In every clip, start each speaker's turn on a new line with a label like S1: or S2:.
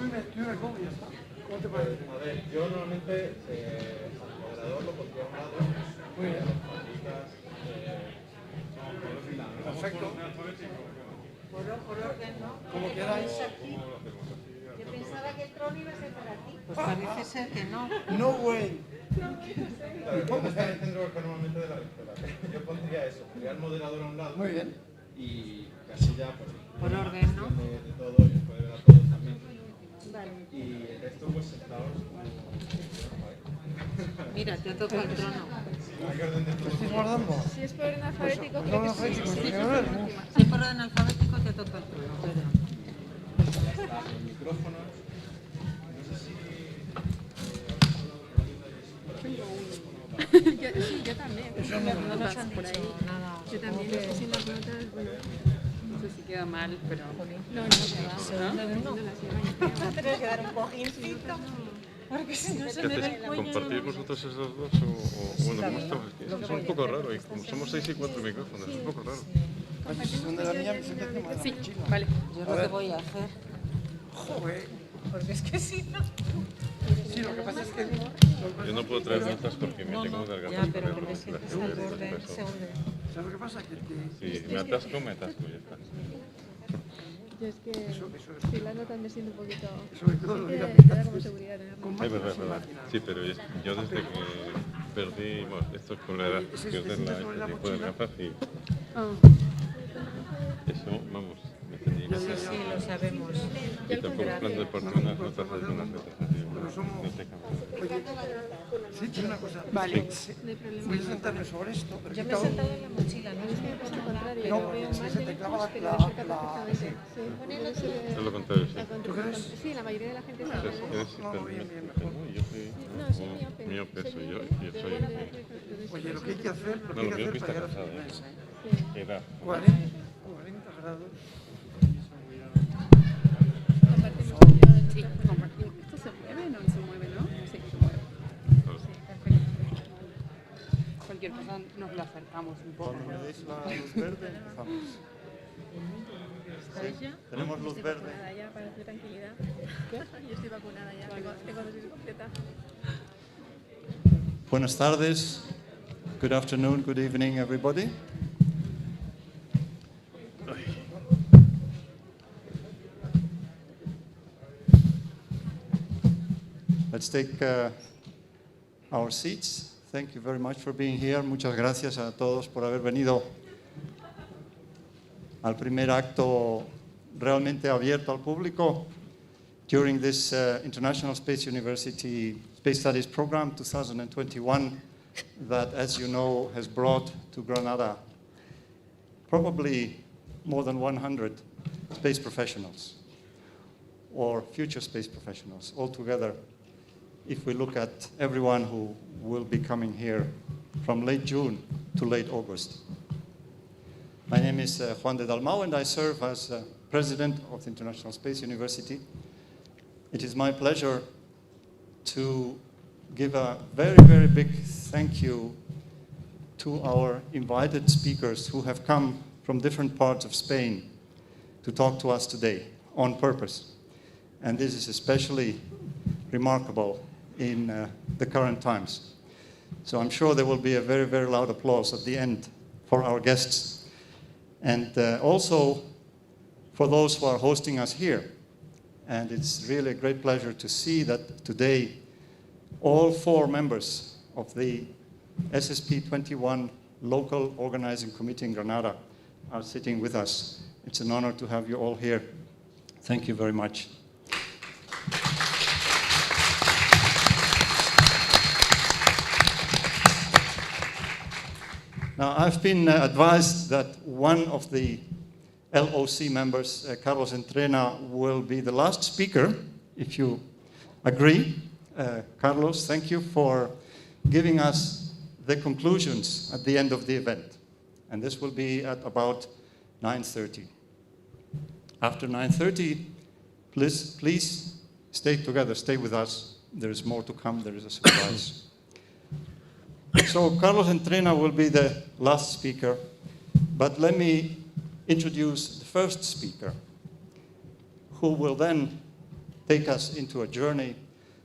S1: tú me pongo y ya está. ¿Cómo te parece?
S2: A ver, yo normalmente al moderador lo pondría a un lado.
S1: Muy bien.
S2: Perfecto.
S3: Por orden, ¿no?
S1: Como queráis.
S3: Yo pensaba que el trono iba a ser para ti. Pues parece ser que no.
S1: No way.
S2: Claro, me está diciendo normalmente de la lectura. Yo pondría eso, pondría al moderador a un lado.
S1: Muy bien.
S2: Y así ya, pues.
S3: Por orden, ¿no?
S2: De todo, y puede ver a todos también.
S3: Vale.
S2: Y el resto, pues sentados.
S3: Mira, te toca el trono.
S1: ¿Estáis guardando?
S4: Si es por orden alfabético,
S1: Pues
S4: creo
S1: no,
S4: que sí.
S1: alfabético, sí, a ver.
S3: Si por orden alfabético te toca el trono, perdón.
S2: Los micrófonos.
S4: Sí, yo también.
S3: No nos han
S4: por ahí.
S3: dicho nada.
S4: Yo también, no sé si las notas, bueno,
S5: No sé si queda mal, pero...
S4: no, se va. No las lleva.
S3: Tienes que dar un cojincito. Porque si no se
S6: ¿Qué
S3: me ve el
S6: hacéis?
S3: cuello.
S6: ¿Compartir vosotros esos dos? O bueno, ¿cómo estamos? Es un poco raro, y como somos 6 y 4 micrófonos, es un poco raro.
S1: Si son de la mía, me siento encima de la
S5: Sí,
S1: mochila.
S5: vale.
S3: Yo lo que voy a hacer.
S1: Joder.
S3: Porque es que si no.
S1: Sí, lo que pasa es que...
S6: Yo no puedo traer notas porque me
S3: No,
S6: tengo
S3: no,
S6: que
S3: ya,
S6: garganta.
S3: pero porque siempre está el borde, se hunde.
S1: ¿Sabes lo que pasa? Que
S6: Sí, me atasco, ya está.
S4: Yo es que si las notas me siento un poquito...
S1: sobre todo
S4: Sí
S1: lo
S4: que
S1: de la
S4: te da como
S1: aplicación.
S4: seguridad tenerlo.
S1: Con
S6: Es
S1: máquinas
S6: verdad,
S1: sin
S6: verdad.
S1: máquinas.
S6: Sí, pero yo desde que perdí, bueno, esto es con la edad,
S1: Ese
S6: pierdes
S1: sienta
S6: este
S1: sobre la
S6: tipo de
S1: mochila.
S6: gafas y
S4: Ah,
S6: eso, vamos, me tenía que
S3: Sí, sí, lo sabemos.
S6: y tampoco plan de por unas notas de unas letras.
S1: Pero somos...
S6: No te cansas.
S1: Oye, sí, tiene una cosa.
S4: vale,
S1: Sí.
S4: no hay problema.
S1: Voy a sentarme sobre esto, pero
S3: Yo
S1: que
S3: me he
S1: cada
S3: sentado en la mochila, ¿no?
S4: Es que me pasa al contrario,
S1: No,
S4: yo veo
S1: es que
S4: más
S1: se
S4: de
S1: te clava
S4: lejos, pero
S1: la-
S4: de cerca
S1: la-
S4: perfectamente. Sí. Debe ser de-
S6: Es lo contrario, sí.
S4: al contrario.
S1: ¿Tú crees?
S4: Sí, la mayoría de la gente sí.
S6: Eres
S1: No, bien, bien,
S6: hipermiope, ¿no? Y yo soy
S4: No, soy miope.
S6: miope, soy yo,
S4: miope,
S6: yo soy...
S1: Oye, lo que hay que hacer, lo que
S6: No,
S1: hay
S6: lo
S1: que
S6: mío
S1: hacer
S6: está
S1: para llegar a
S6: cansado,
S1: fin de mes,
S4: Sí.
S6: edad.
S1: 40 grados.
S4: Compartimos el video de
S5: Sí,
S4: nuestra-
S5: compartimos. ¿Esto se mueve? No se mueve, ¿no? Sí, se mueve. Cualquier cosa nos lo acercamos un poco.
S7: Cuando me deis la luz verde, empezamos.
S3: ¿Estáis ya?
S7: Tenemos luz
S4: Estoy
S7: verde.
S4: vacunada ya, para hacer tranquilidad. Yo estoy vacunada ya, tengo dosis completa.
S7: Buenas tardes. Good afternoon, good evening, everybody. Let's take our seats. Thank you very much for being here. Muchas gracias a todos por haber venido al primer acto realmente abierto al público during this International Space University Space Studies Program 2021 that, as you know, has brought to Granada probably more than 100 space professionals or future space professionals altogether, if we look at everyone who will be coming here from late June to late August. My name is Juan de Dalmau, and I serve as president of the International Space University. It is my pleasure to give a very, very big thank you to our invited speakers who have come from different parts of Spain to talk to us today on purpose. And this is especially remarkable in the current times. So I'm sure there will be a very, very loud applause at the end for our guests. And also for those who are hosting us here. And it's really a great pleasure to see that today all 4 members of the SSP 21 local organizing committee in Granada are sitting with us. It's an honor to have you all here. Thank you very much. Now, I've been advised that one of the LOC members, Carlos Entrena, will be the last speaker, if you agree. Carlos, thank you for giving us the conclusions at the end of the event. And this will be at about 9:30. After 9:30, please stay together, stay with us. There is more to come, there is a surprise. So Carlos Entrena will be the last speaker, but let me introduce the first speaker, who will then take us into a journey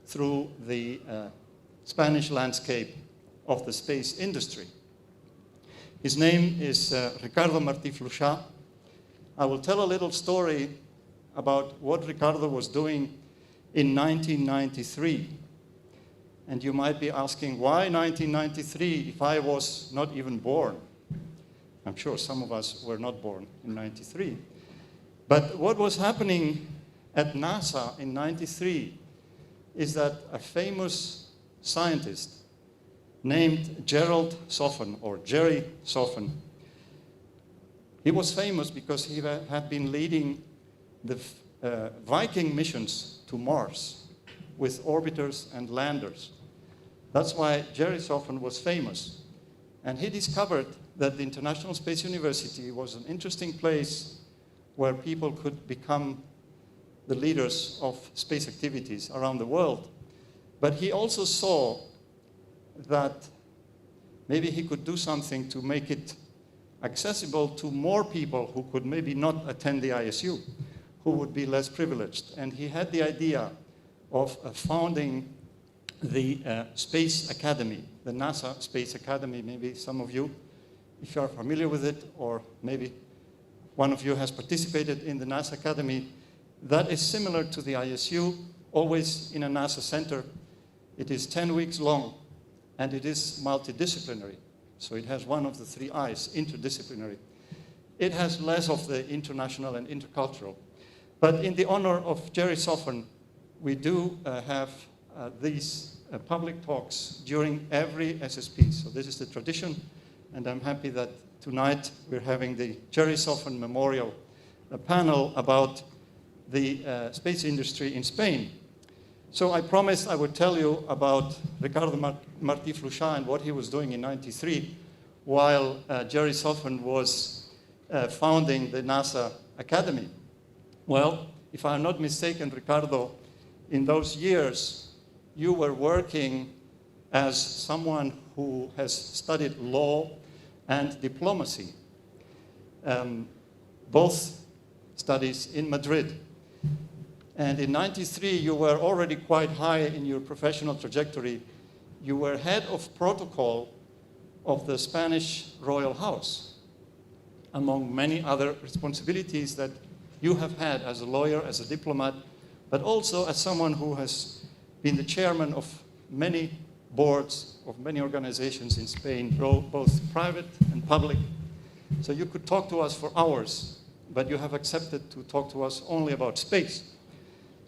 S7: through the Spanish landscape of the space industry. His name is Ricardo Martí Fluxà. I will tell a little story about what Ricardo was doing in 1993. And you might be asking, why 1993 if I was not even born? I'm sure some of us were not born in 93. But what was happening at NASA in 93 is that a famous scientist named Gerald Soffen, or Jerry Soffen, he was famous because he had been leading the Viking missions to Mars with orbiters and landers. That's why Jerry Soffen was famous. And he discovered that the International Space University was an interesting place where people could become the leaders of space activities around the world. But he also saw that maybe he could do something to make it accessible to more people who could maybe not attend the ISU, who would be less privileged. And he had the idea of founding the Space Academy, the NASA Space Academy. Maybe some of you, if you are familiar with it, or maybe one of you has participated in the NASA Academy, that is similar to the ISU, always in a NASA center. It is 10 weeks long, and it is multidisciplinary. So it has one of the three I's, interdisciplinary. It has less of the international and intercultural. But in the honor of Jerry Soffen, we do have these public talks during every SSP. So this is the tradition, and I'm happy that tonight we're having the Jerry Soffen Memorial panel about the space industry in Spain. So I promised I would tell you about Ricardo Martí Fluxà and what he was doing in '93 while Jerry Soffen was founding the NASA Academy. Well, if I'm not mistaken, Ricardo, in those years, you were working as someone who has studied law and diplomacy, both studies in Madrid. And in '93, you were already quite high in your professional trajectory. You were head of protocol of the Spanish Royal House, among many other responsibilities that you have had as a lawyer, as a diplomat, but also as someone who has been the chairman of many boards of many organizations in Spain, both private and public. So you could talk to us for hours, but you have accepted to talk to us only about space.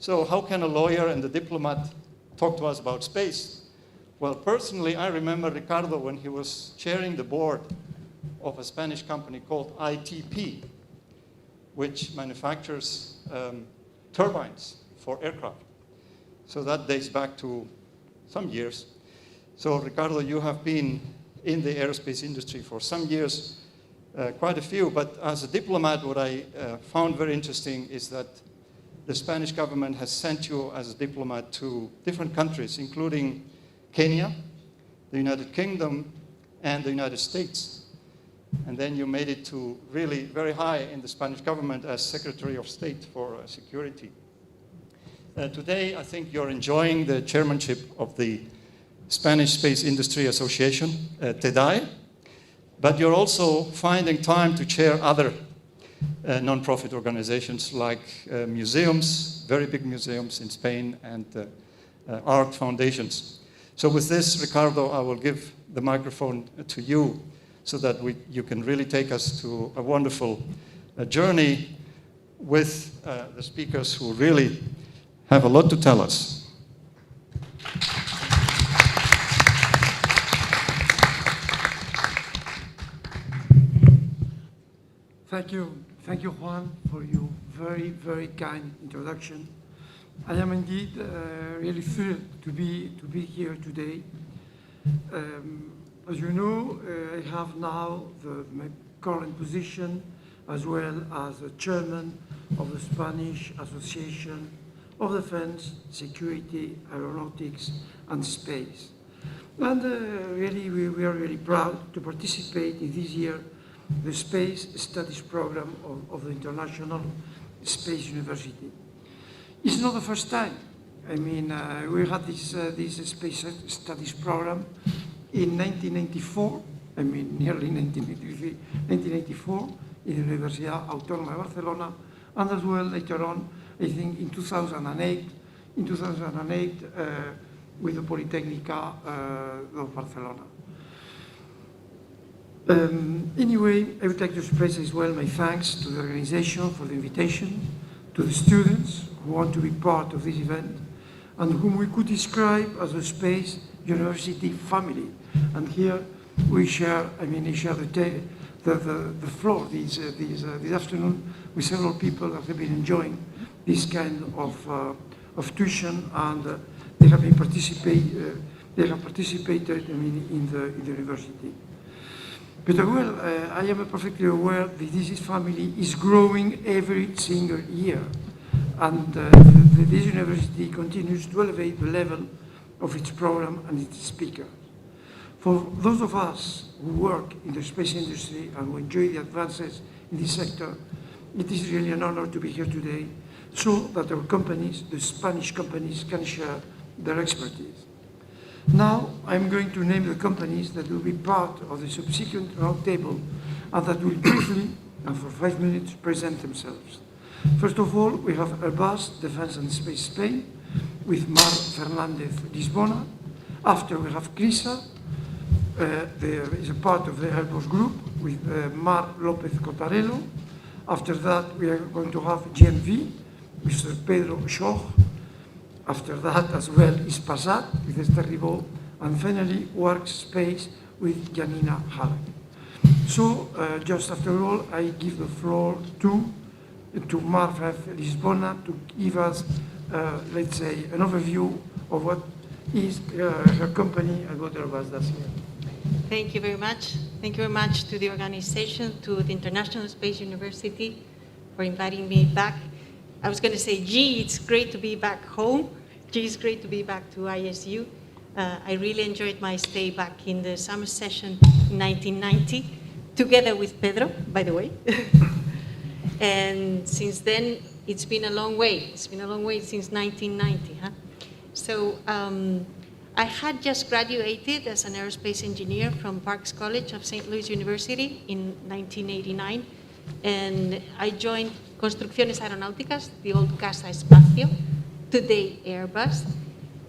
S7: So how can a lawyer and a diplomat talk to us about space? Well, personally, I remember Ricardo when he was chairing the board of a Spanish company called ITP, which manufactures turbines for aircraft. So that dates back to some years. So Ricardo, you have been in the aerospace industry for some years, quite a few, but as a diplomat, what I found very interesting is that the Spanish government has sent you as a diplomat to different countries, including Kenya, the United Kingdom, and the United States. And then you made it to really very high in the Spanish government as Secretary of State for Security. Today, I think you're enjoying the chairmanship of the Spanish Space Industry Association, TEDAE, but you're also finding time to chair other non-profit organizations like museums, very big museums in Spain, and art foundations. So with this, Ricardo, I will give the microphone to you so that you can really take us to a wonderful journey with the speakers who really have a lot to tell us.
S1: Thank you, Juan, for your very, very kind introduction. I am indeed really thrilled to be here today. As you know, I have now my current position as well as the chairman of the Spanish Association of Defense, Security, Aeronautics, and Space. And really, we are really proud to participate in this year the Space Studies Program of the International Space University. It's not the first time. I mean, we had this space studies program in 1994, I mean, nearly 1983, 1984, in the Universidad Autónoma de Barcelona, and as well later on, I think in 2008, with the Politècnica of Barcelona. Anyway, I would like to express as well my thanks to the organization for the invitation, to the students who want to be part of this event, and whom we could describe as a space university family. And here we share, I share the floor this afternoon with several people that have been enjoying this kind of tuition, and they have participated in the university. But well, I am perfectly aware that this family is growing every single year, and this university continues to elevate the level of its program and its speakers. For those of us who work in the space industry and who enjoy the advances in this sector, it is really an honor to be here today so that our companies, the Spanish companies, can share their expertise. Now, I'm going to name the companies that will be part of the subsequent roundtable and that will briefly, and for 5 minutes, present themselves. First of all, we have Airbus Defence and Space Spain with Mar Fernández Lisbona. After, we have CRISA, there is a part of the Airbus group with Mar López Cotarello. After that, we are going to have GMV, Mr. Pedro Schoch. After that, as well, is Passat with Esther Ribot. And finally, Workspace with Janina Halak. So, just after all, I give the floor to Mar Lisbona to give us, let's say, an overview of what is her company and what Airbus does here.
S3: Thank you very much. Thank you very much to the organization, to the International Space University for inviting me back. I was going to say, gee, it's great to be back home. Gee, it's great to be back to ISU. I really enjoyed my stay back in the summer session in 1990, together with Pedro, by the way. And since then, it's been a long way. It's been a long way since 1990. Huh? So I had just graduated as an aerospace engineer from Parks College of St. Louis University in 1989. And I joined Construcciones Aeronáuticas, the old Casa Espacio, today Airbus,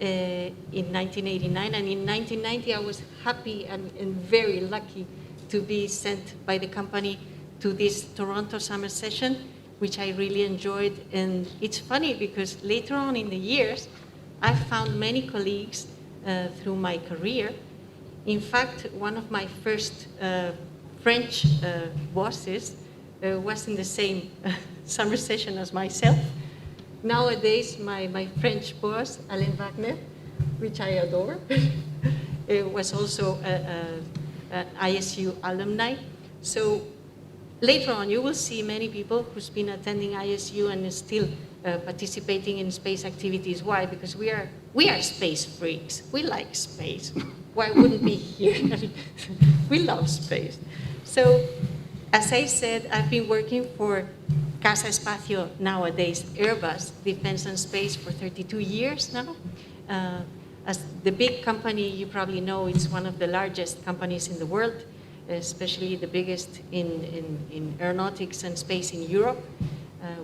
S3: in 1989. And in 1990, I was happy and very lucky to be sent by the company to this Toronto summer session, which I really enjoyed. And it's funny because later on in the years, I found many colleagues through my career. In fact, one of my first French bosses was in the same summer session as myself. Nowadays, my French boss, Alain Wagner, which I adore, was also an ISU alumni. So later on, you will see many people who's been attending ISU and is still participating in space activities. Why? Because we are space freaks. We like space. Why wouldn't we here? We love space. So, as I said, I've been working for Casa Espacio, nowadays Airbus Defence and Space, for 32 years now. As the big company, you probably know, it's one of the largest companies in the world, especially the biggest in aeronautics and space in Europe.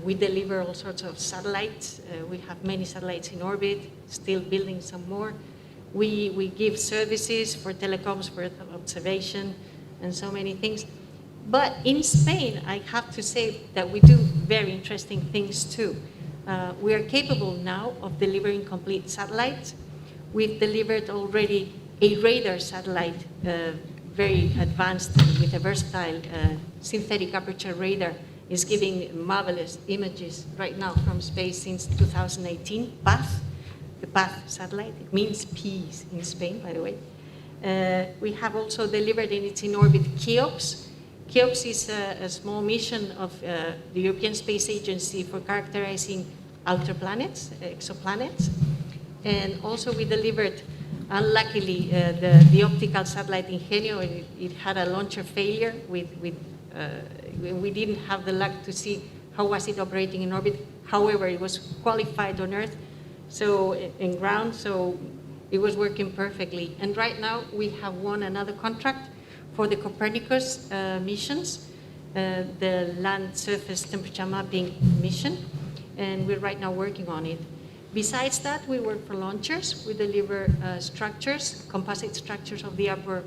S3: We deliver all sorts of satellites. We have many satellites in orbit, still building some more. We give services for telecoms, for Earth observation, and so many things. But in Spain, I have to say that we do very interesting things too. We are capable now of delivering complete satellites. We've delivered already a radar satellite, very advanced with a versatile synthetic aperture radar, is giving marvelous images right now from space since 2018. PAZ, the PAZ satellite, it means peace in Spain, by the way. We have also delivered in its in-orbit Cheops. Cheops is a small mission of the European Space Agency for characterizing outer planets, exoplanets. And also we delivered, unluckily, the optical satellite Ingenio. It had a launcher failure. We didn't have the luck to see how was it operating in orbit. However, it was qualified on Earth, so in ground, so it was working perfectly. And right now we have won another contract for the Copernicus missions, the land surface temperature mapping mission, and we're right now working on it. Besides that, we work for launchers. We deliver structures, composite structures of the upper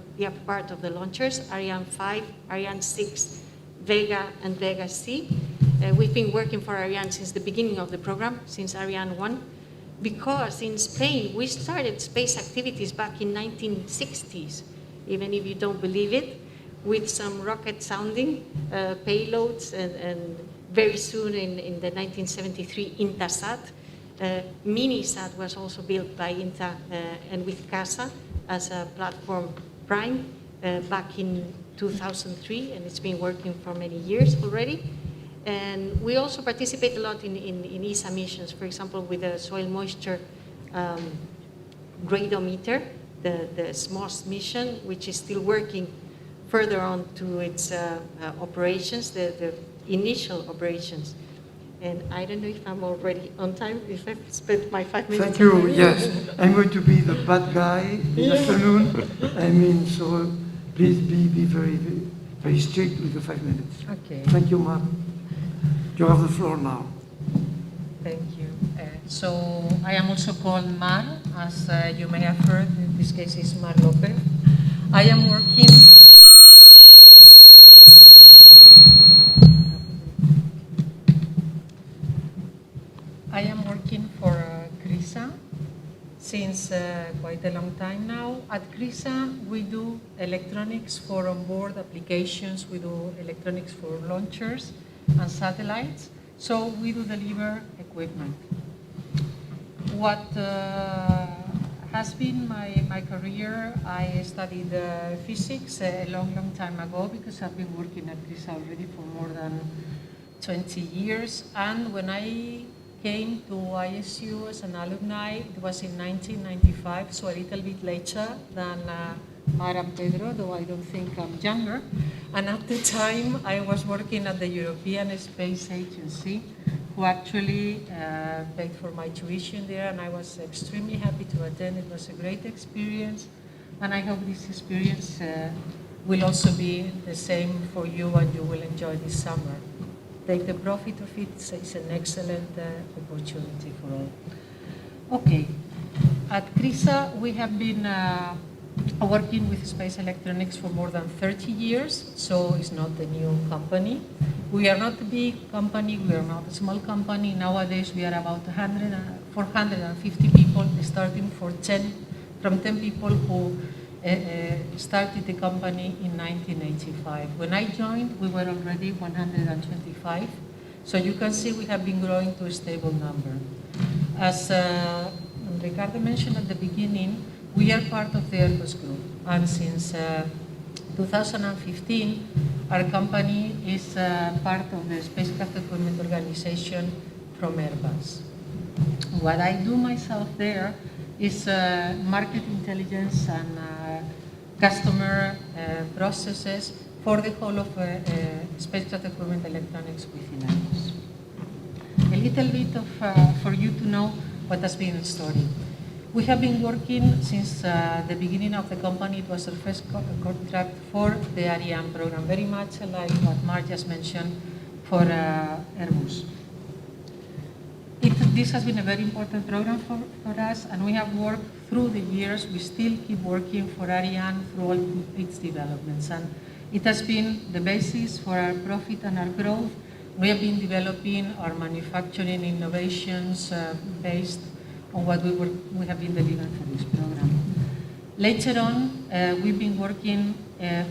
S3: part of the launchers, Ariane 5, Ariane 6, Vega, and Vega C. We've been working for Ariane since the beginning of the program, since Ariane 1, because in Spain, we started space activities back in 1960s, even if you don't believe it, with some rocket sounding payloads, and very soon in the 1973 INTASAT. Minisat was also built by INTA and with CASA as a platform prime back in 2003, and it's been working for many years already. And we also participate a lot in ESA missions, for example, with the soil moisture gradometer, the SMOS mission, which is still working further on to its operations, the initial operations. And I don't know if I'm already on time, if I've spent my 5 minutes.
S1: Thank you, yes. I'm going to be the bad guy this afternoon. I mean, so please be very, very, very strict with the 5 minutes.
S8: Okay.
S1: Thank you, Mar. You have the floor now.
S8: Thank you. So I am also called Mar, as you may have heard. In this case, is Mar Lopez. I am working. I am working for CRISA since quite a long time now. At CRISA, we do electronics for onboard applications. We do electronics for launchers and satellites. So we do deliver equipment. What has been my career, I studied physics a long time ago, because I've been working at CRISA already for more than 20 years. And when I came to ISU as an alumni, it was in 1995, so a little bit later than Mar and Pedro, though I don't think I'm younger. And at the time, I was working at the European Space Agency, who actually paid for my tuition there, and I was extremely happy to attend. It was a great experience, and I hope this experience will also be the same for you, and you will enjoy this summer. Take the profit of it. It's an excellent opportunity for all. Okay, at CRISA we have been working with space electronics for more than 30 years, so it's not a new company. We are not a big company, we are not a small company. Nowadays we are about 450 people, starting from 10 people who started the company in 1985. When I joined, we were already 125. So you can see we have been growing to a stable number. As Ricardo mentioned at the beginning, we are part of the Airbus group. And since 2015, our company is part of the Spacecraft Equipment Organization from Airbus. What I do myself there is market intelligence and customer processes for the whole of spacecraft equipment electronics within Airbus. A little bit of, for you to know what has been the story. We have been working since the beginning of the company. It was our first contract for the Ariane program, very much like what Mark just mentioned for Airbus. This has been a very important program for us, and we have worked through the years. We still keep working for Ariane through all its developments, and it has been the basis for our profit and our growth. We have been developing our manufacturing innovations based on what we have been delivering for this program. Later on, we've been working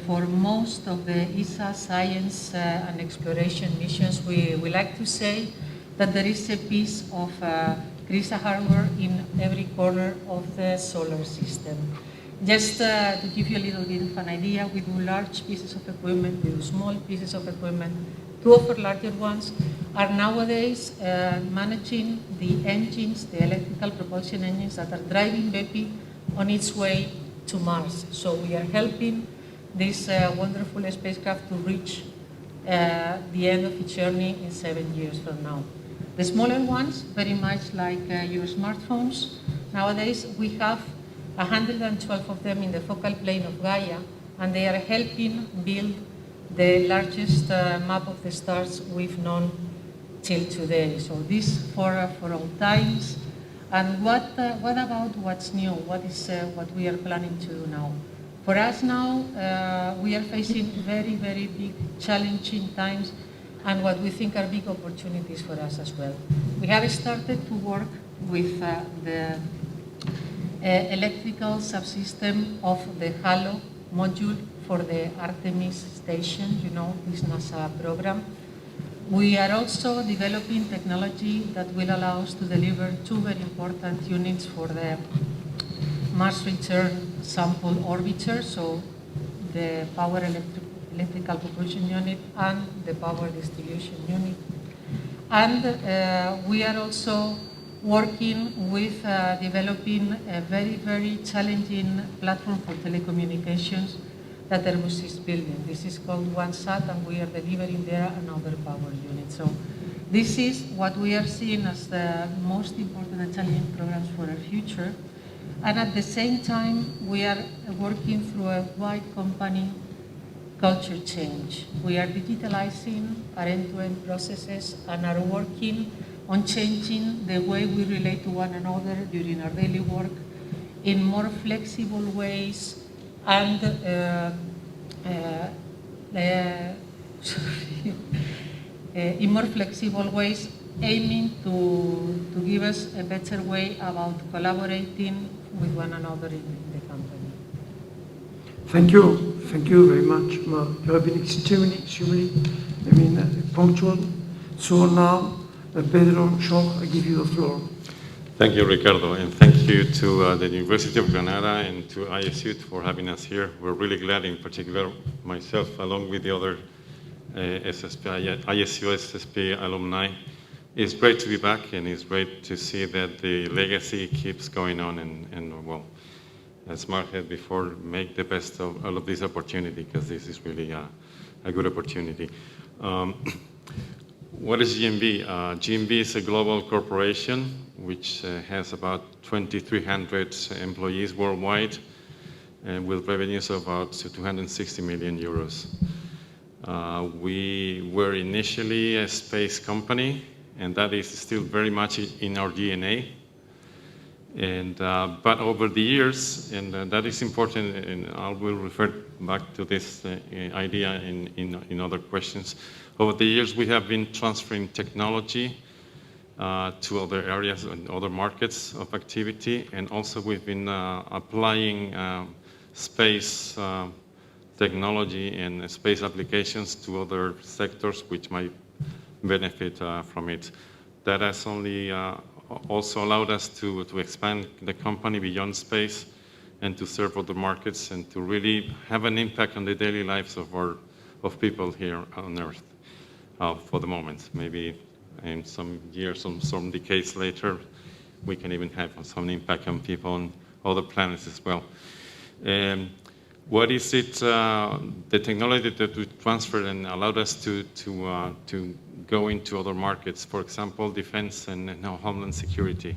S8: for most of the ESA science and exploration missions. We like to say that there is a piece of CRISA hardware in every corner of the solar system. Just to give you a little bit of an idea, we do large pieces of equipment, we do small pieces of equipment. Two of our larger ones are nowadays managing the engines, the electrical propulsion engines that are driving Bepi on its way to Mars. So we are helping this wonderful spacecraft to reach the end of its journey in 7 years from now. The smaller ones, very much like your smartphones, nowadays we have 112 of them in the focal plane of Gaia, and they are helping build the largest map of the stars we've known till today. So this for all times. And what about what's new? What is what we are planning to do now? For us now, we are facing very, very big, challenging times, and what we think are big opportunities for us as well. We have started to work with the electrical subsystem of the HALO module for the Artemis station, you know, this NASA program. We are also developing technology that will allow us to deliver 2 very important units for the Mars Return Sample Orbiter, so the power electrical propulsion unit and the power distribution unit. And we are also working with developing a very, very challenging platform for telecommunications that Airbus is building. This is called OneSat, and we are delivering there another power unit. So this is what we are seeing as the most important and challenging programs for our future. And at the same time, we are working through a wide company culture change. We are digitalizing our end-to-end processes and are working on changing the way we relate to one another during our daily work in more flexible ways and in more flexible ways, aiming to give us a better way about collaborating with one another in the company.
S1: Thank you very much. You have been extremely, punctual. So now, Pedro Schoch, I give you the floor.
S6: Thank you, Ricardo, and thank you to the University of Granada and to ISU for having us here. We're really glad, in particular, myself, along with the other ISU SSP alumni. It's great to be back, and it's great to see that the legacy keeps going on, and well, as Mark said before, make the best of all of this opportunity, because this is really a good opportunity. What is GMB? GMB is a global corporation which has about 2,300 employees worldwide, with revenues of about 260 million euros. We were initially a space company, and that is still very much in our DNA. And but over the years, and that is important, and I will refer back to this idea in other questions. Over the years, we have been transferring technology to other areas and other markets of activity, and also we've been applying space technology and space applications to other sectors which might benefit from it. That has only also allowed us to expand the company beyond space and to serve other markets and to really have an impact on the daily lives of people here on Earth for the moment. Maybe in some years, some decades later, we can even have some impact on people on other planets as well. What is it, the technology that we transferred and allowed us to go into other markets, for example, defense and now homeland security,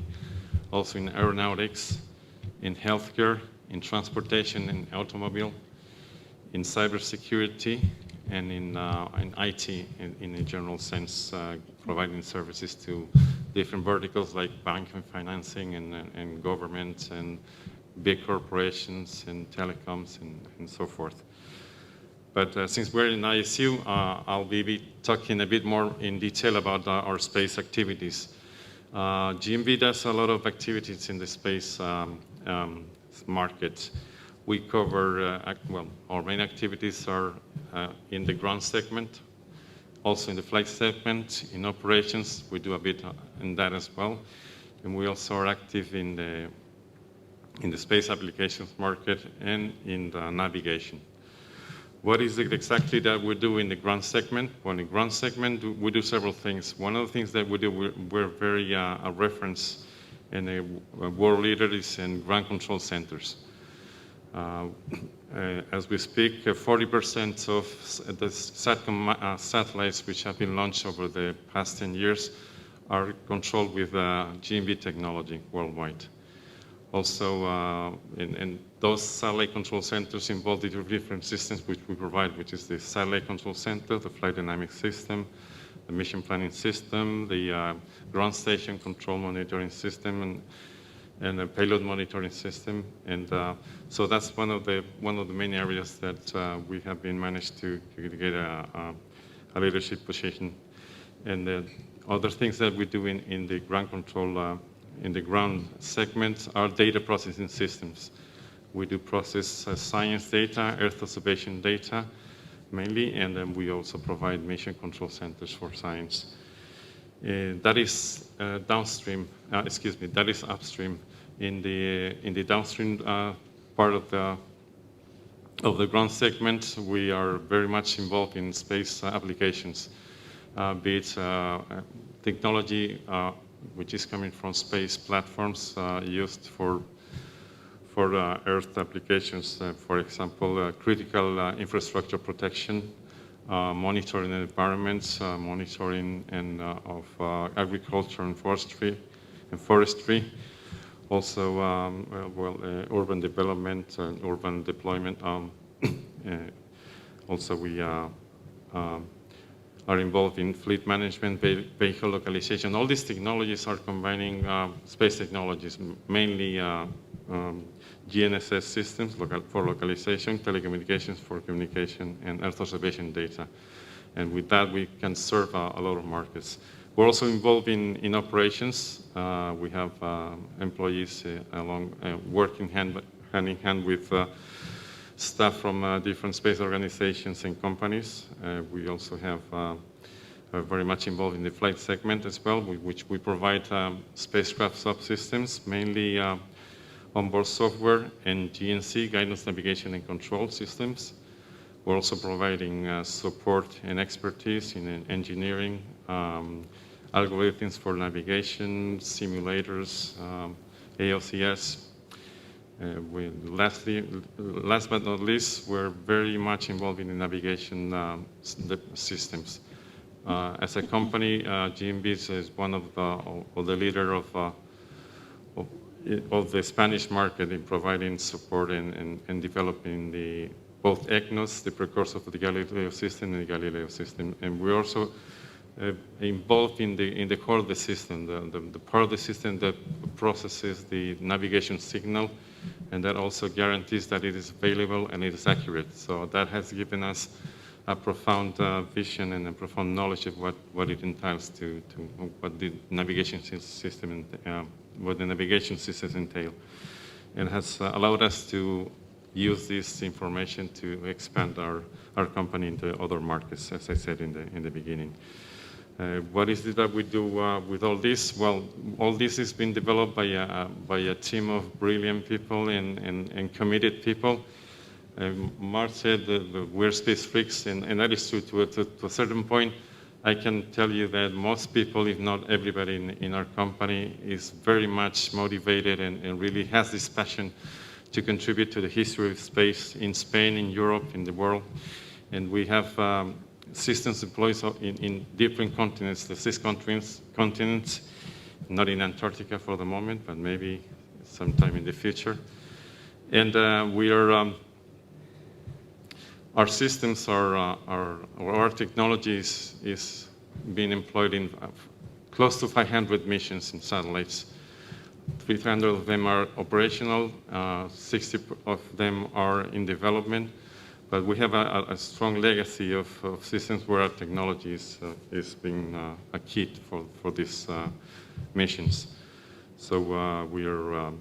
S6: also in aeronautics, in healthcare, in transportation and automobile, in cybersecurity, and in IT in a general sense, providing services to different verticals like banking, financing, and government, and big corporations, and telecoms, and so forth. But since we're in ISU, I'll be talking a bit more in detail about our space activities. GMB does a lot of activities in the space market. We cover, well, our main activities are in the ground segment, also in the flight segment, in operations. We do a bit in that as well. And we also are active in the space applications market and in the navigation. What is it exactly that we do in the ground segment? Well, in the ground segment, we do several things. One of the things that we do, we're very a reference and a world leader is in ground control centers. As we speak, 40% of the SATCOM satellites which have been launched over the past 10 years are controlled with GMB technology worldwide. Also, and those satellite control centers involve the different systems which we provide, which is the satellite control center, the flight dynamic system, the mission planning system, the ground station control monitoring system, and the payload monitoring system. And so that's one of the main areas that we have been managed to get a leadership position. And the other things that we do in the ground control, in the ground segment, are data processing systems. We do process science data, Earth observation data mainly, and then we also provide mission control centers for science. That is downstream, that is upstream. In the downstream part of the ground segment, we are very much involved in space applications, be it technology which is coming from space platforms used for Earth applications, for example, critical infrastructure protection, monitoring environments, monitoring of agriculture and forestry. Also, urban development and urban deployment. Also, we are involved in fleet management, vehicle localization. All these technologies are combining space technologies, mainly GNSS systems for localization, telecommunications for communication, and Earth observation data. And with that, we can serve a lot of markets. We're also involved in operations. We have employees working hand in hand with staff from different space organizations and companies. We also have very much involved in the flight segment as well, which we provide spacecraft subsystems, mainly onboard software and GNC, guidance, navigation, and control systems. We're also providing support and expertise in engineering, algorithms for navigation, simulators, ALCS. Last but not least, we're very much involved in the navigation systems. As a company, GMB is one of the leader of the Spanish market in providing support and developing both EGNOS, the precursor of the Galileo system, and the Galileo system. And we're also involved in the core of the system, the part of the system that processes the navigation signal, and that also guarantees that it is available and it is accurate. So that has given us a profound vision and a profound knowledge of what it entails to what the navigation system what the navigation systems entail, and has allowed us to use this information to expand our company into other markets, as I said in the beginning. What is it that we do with all this? Well, all this has been developed by a team of brilliant people and committed people. Mark said that we're space freaks, and that is true to a certain point. I can tell you that most people, if not everybody in our company, is very much motivated and really has this passion to contribute to the history of space in Spain, in Europe, in the world. And we have systems deployed in different continents, the 6 continents, not in Antarctica for the moment, but maybe sometime in the future. And our systems our technology is being employed in close to 500 missions and satellites. 300 of them are operational, 60 of them are in development, but we have a strong legacy of systems where our technology is being a key for these missions. So we are,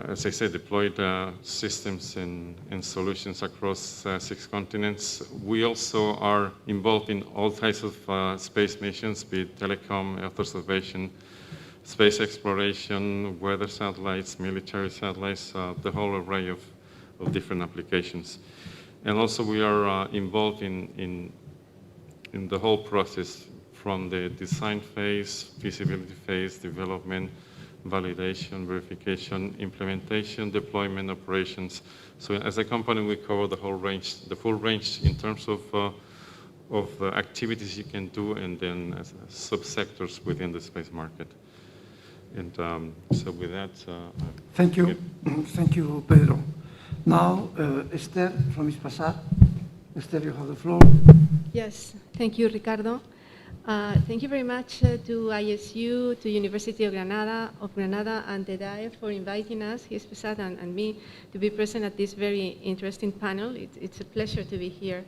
S6: as I said, deployed systems and solutions across 6 continents. We also are involved in all types of space missions, be it telecom, Earth observation, space exploration, weather satellites, military satellites, the whole array of different applications. And also we are involved in the whole process, from the design phase, feasibility phase, development, validation, verification, implementation, deployment, operations. So as a company, we cover the whole range, the full range in terms of activities you can do, and then as subsectors within the space market. And so with that,
S1: Thank you. Thank you, Pedro. Now, Esther from espacial. Esther, you have the floor.
S9: Yes, thank you, Ricardo. Thank you very much to ISU, to University of Granada, and the DAE for inviting us, Hispasat and me, to be present at this very interesting panel. It's a pleasure to be here.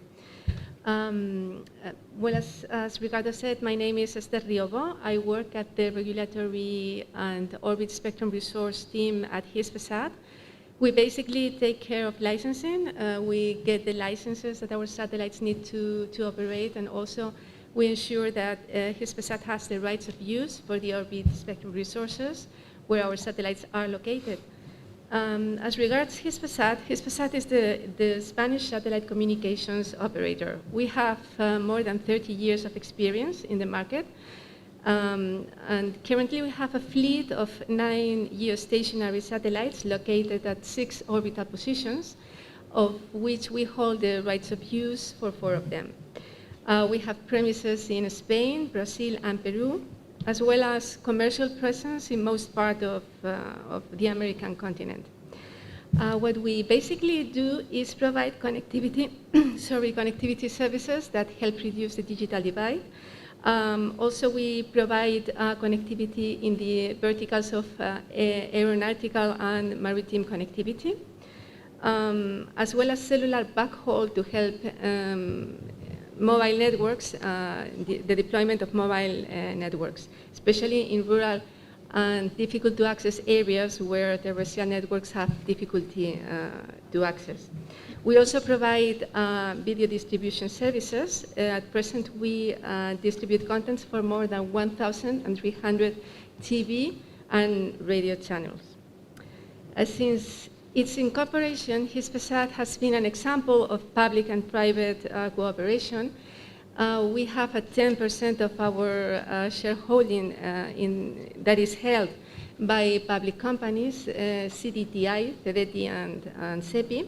S9: Well, as Ricardo said, my name is Esther Riobo. I work at the Regulatory and Orbit Spectrum Resource team at Hispasat. We basically take care of licensing. We get the licenses that our satellites need to operate, and also we ensure that Hispasat has the rights of use for the orbit spectrum resources where our satellites are located. As regards Hispasat, Hispasat is the Spanish satellite communications operator. We have more than 30 years of experience in the market. And currently we have a fleet of 9 geostationary satellites located at 6 orbital positions, of which we hold the rights of use for 4 of them. We have premises in Spain, Brazil, and Peru, as well as commercial presence in most part of the American continent. What we basically do is provide connectivity, connectivity services that help reduce the digital divide. Also, we provide connectivity in the verticals of aeronautical and maritime connectivity, as well as cellular backhaul to help mobile networks, the deployment of mobile networks, especially in rural and difficult to access areas where terrestrial networks have difficulty to access. We also provide video distribution services. At present, we distribute contents for more than 1,300 TV and radio channels. Since its incorporation, Hispasat has been an example of public and private cooperation. We have a 10% of our shareholding that is held by public companies, CDTI, CDT, and CEPI.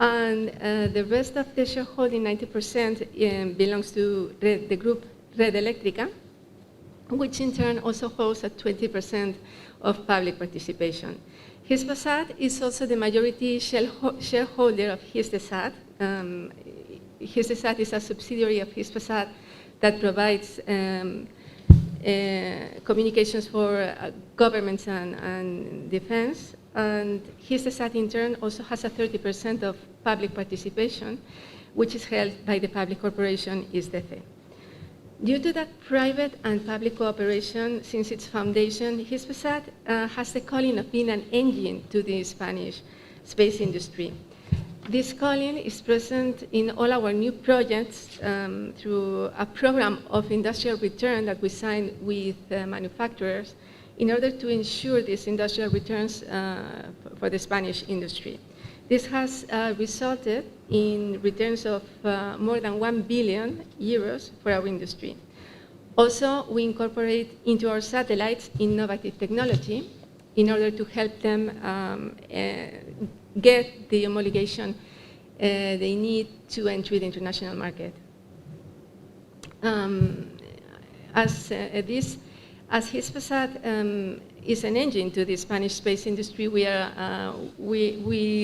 S9: And the rest of the shareholding, 90%, belongs to the group Red Eléctrica, which in turn also holds a 20% of public participation. Hispasat is also the majority shareholder of Hispasat. Hispasat is a subsidiary of Hispasat that provides communications for governments and defense. And Hispasat in turn also has a 30% of public participation, which is held by the public corporation ISDEFE. Due to that private and public cooperation since its foundation, Hispasat has the calling of being an engine to the Spanish space industry. This calling is present in all our new projects through a program of industrial return that we signed with manufacturers in order to ensure these industrial returns for the Spanish industry. This has resulted in returns of more than 1 billion euros for our industry. Also, we incorporate into our satellites innovative technology in order to help them get the homologation they need to enter the international market. As Hispasat is an engine to the Spanish space industry, we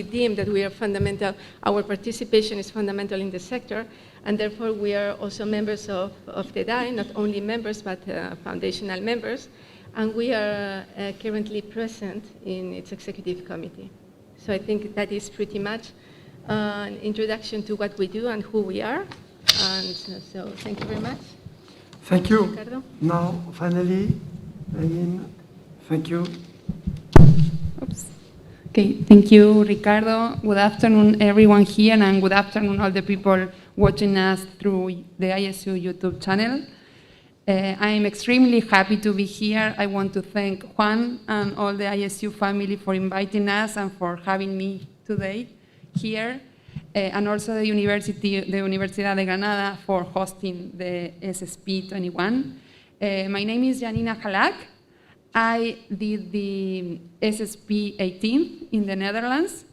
S9: deem that we are fundamental, our participation is fundamental in the sector, and therefore we are also members of the DAE, not only members, but foundational members, and we are currently present in its executive committee. So I think that is pretty much an introduction to what we do and who we are, and so thank you very much.
S1: Thank you.
S9: Ricardo?
S1: Now, finally, Eileen, thank you.
S5: Oops. Okay, thank you, Ricardo. Good afternoon, everyone here, and good afternoon, all the people watching us through the ISU YouTube channel. I am extremely happy to be here. I want to thank Juan and all the ISU family for inviting us and for having me today here, and also the Universidad de Granada for hosting the SSP 21. My name is Janina Halak. I did the SSP 18 in the Netherlands,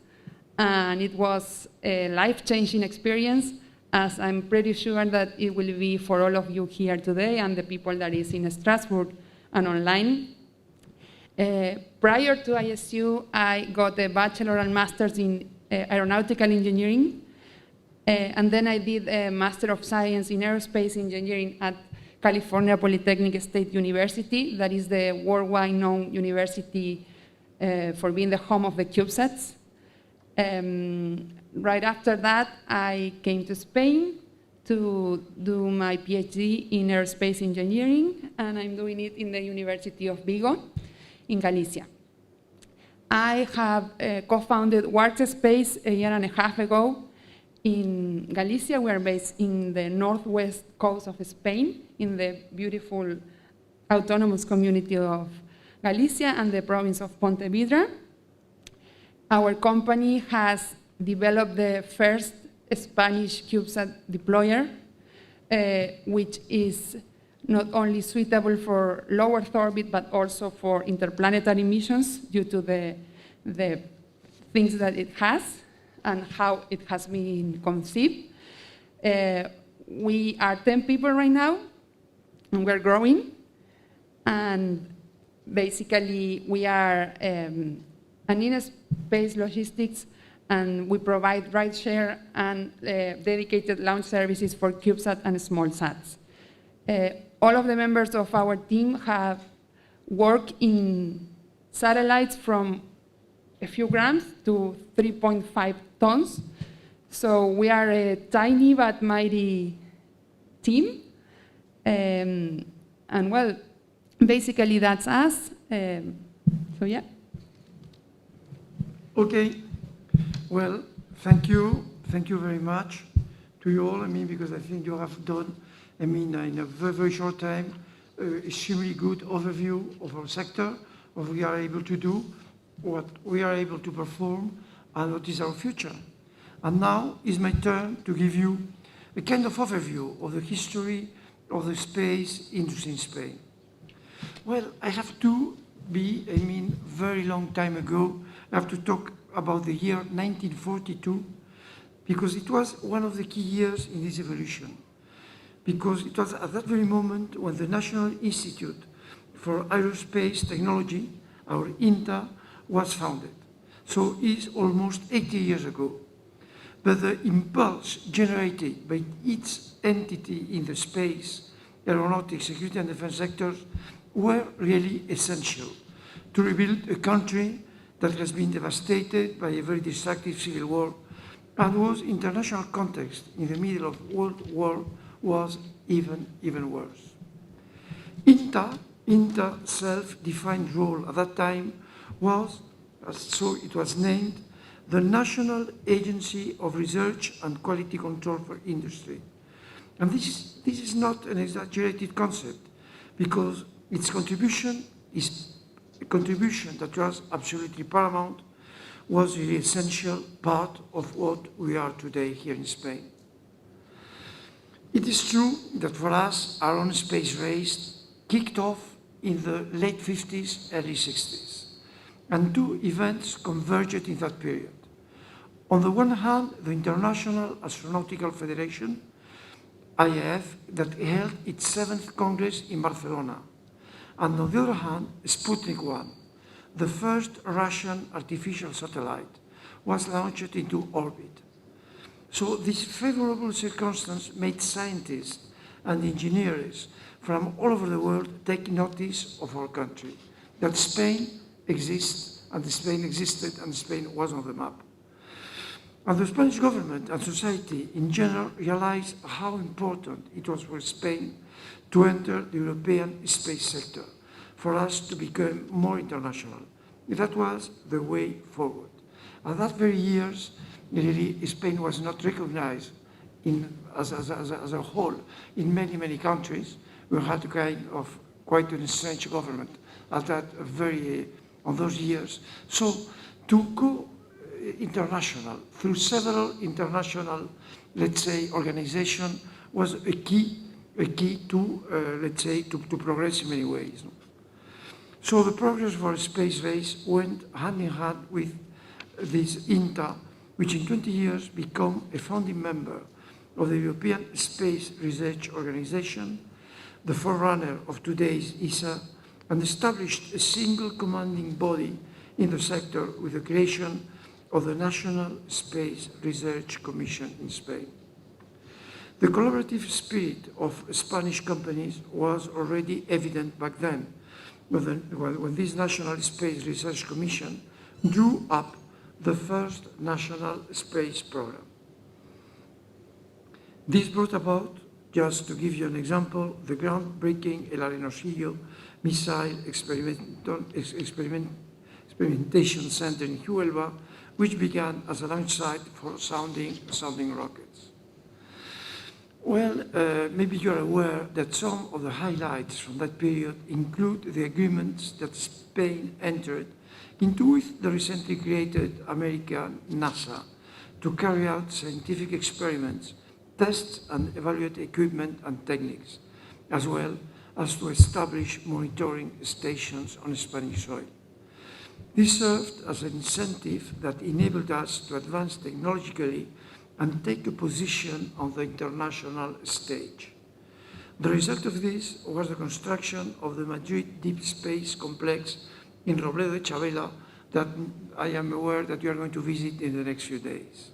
S5: and it was a life-changing experience, as I'm pretty sure that it will be for all of you here today and the people that is in Strasbourg and online. Prior to ISU, I got a bachelor and master's in aeronautical engineering, and then I did a Master of Science in Aerospace Engineering at California Polytechnic State University. That is the worldwide known university for being the home of the CubeSats. Right after that, I came to Spain to do my PhD in aerospace engineering, and I'm doing it in the University of Vigo in Galicia. I have co-founded Workspace a year and a half ago in Galicia. We are based in the northwest coast of Spain, in the beautiful autonomous community of Galicia and the province of Pontevedra. Our company has developed the first Spanish CubeSat deployer, which is not only suitable for low Earth orbit, but also for interplanetary missions due to the things that it has and how it has been conceived. We are 10 people right now, and we're growing. And basically, we are an in-space logistics, and we provide rideshare and dedicated launch services for CubeSat and small sats. All of the members of our team have worked in satellites from a few grams to 3.5 tons. So we are a tiny but mighty team. And well, basically that's us. So yeah. Okay.
S1: Well, thank you. Thank you very much to you all. I mean, because I think you have done, I mean, in a very, very short time, extremely good overview of our sector, what we are able to do, what we are able to perform, and what is our future. And now is my turn to give you a kind of overview of the history of the space industry in Spain. Well, I have to be, I mean, very long time ago, I have to talk about the year 1942, because it was one of the key years in this evolution. Because it was at that very moment when the National Institute for Aerospace Technology, our INTA, was founded. So it's almost 80 years ago. But the impulse generated by its entity in the space, aeronautics, security and defense sectors were really essential to rebuild a country that has been devastated by a very destructive civil war and whose international context in the middle of World War was even worse. INTA's self-defined role at that time was, so it was named, the National Agency of Research and Quality Control for Industry. And this is not an exaggerated concept, because its contribution is a contribution that was absolutely paramount, was the essential part of what we are today here in Spain. It is true that for us, our own space race kicked off in the late 50s, early 60s. And two events converged in that period. On the one hand, the International Astronautical Federation, IAF, that held its 7th Congress in Barcelona. And on the other hand, Sputnik 1, the first Russian artificial satellite, was launched into orbit. So this favorable circumstance made scientists and engineers from all over the world take notice of our country, that Spain exists, and Spain existed, and Spain was on the map. And the Spanish government and society in general realized how important it was for Spain to enter the European space sector, for us to become more international. That was the way forward. At that very years, really, Spain was not recognized as a whole in many countries. We had a kind of quite a strange government at that on those years. So to go international through several international, let's say, organizations was a key to, let's say, to progress in many ways. So the progress for a space race went hand in hand with this INTA, which in 20 years became a founding member of the European Space Research Organization, the forerunner of today's ESA, and established a single commanding body in the sector with the creation of the National Space Research Commission in Spain. The collaborative spirit of Spanish companies was already evident back then, when this National Space Research Commission drew up the first national space program. This brought about, just to give you an example, the groundbreaking El Arenosillo Missile Experimentation Center in Huelva, which began as a launch site for sounding rockets. Well, maybe you're aware that some of the highlights from that period include the agreements that Spain entered into with the recently created American NASA to carry out scientific experiments, test and evaluate equipment and techniques, as well as to establish monitoring stations on Spanish soil. This served as an incentive that enabled us to advance technologically and take a position on the international stage. The result of this was the construction of the Madrid Deep Space Complex in Robledo de Chavela that I am aware that you are going to visit in the next few days.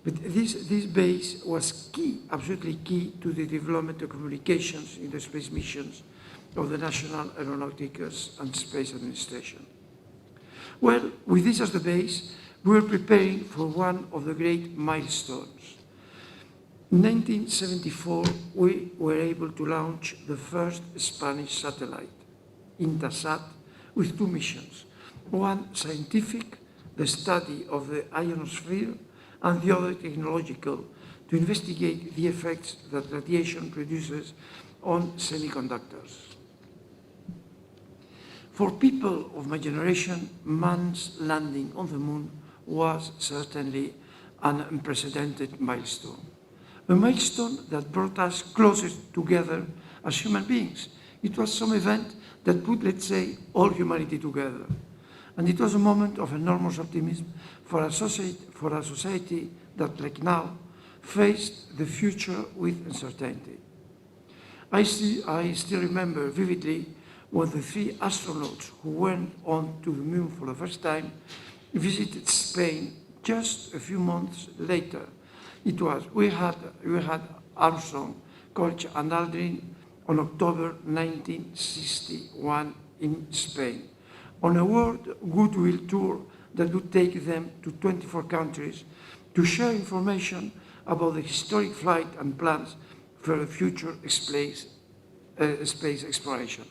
S1: But this base was key, absolutely key, to the development of communications in the space missions of the National Aeronautics and Space Administration. Well, with this as the base, we were preparing for one of the great milestones. In 1974, we were able to launch the first Spanish satellite, Intasat, with two missions. One scientific, the study of the ionosphere, and the other technological, to investigate the effects that radiation produces on semiconductors. For people of my generation, man's landing on the moon was certainly an unprecedented milestone. A milestone that brought us closer together as human beings. It was some event that put, let's say, all humanity together. And it was a moment of enormous optimism for a society that, like now, faced the future with uncertainty. I still remember vividly when the three astronauts who went on to the moon for the first time visited Spain just a few months later. We had Armstrong, Koch, and Aldrin on October 1961 in Spain, on a world goodwill tour that would take them to 24 countries to share information about the historic flight and plans for a future space exploration.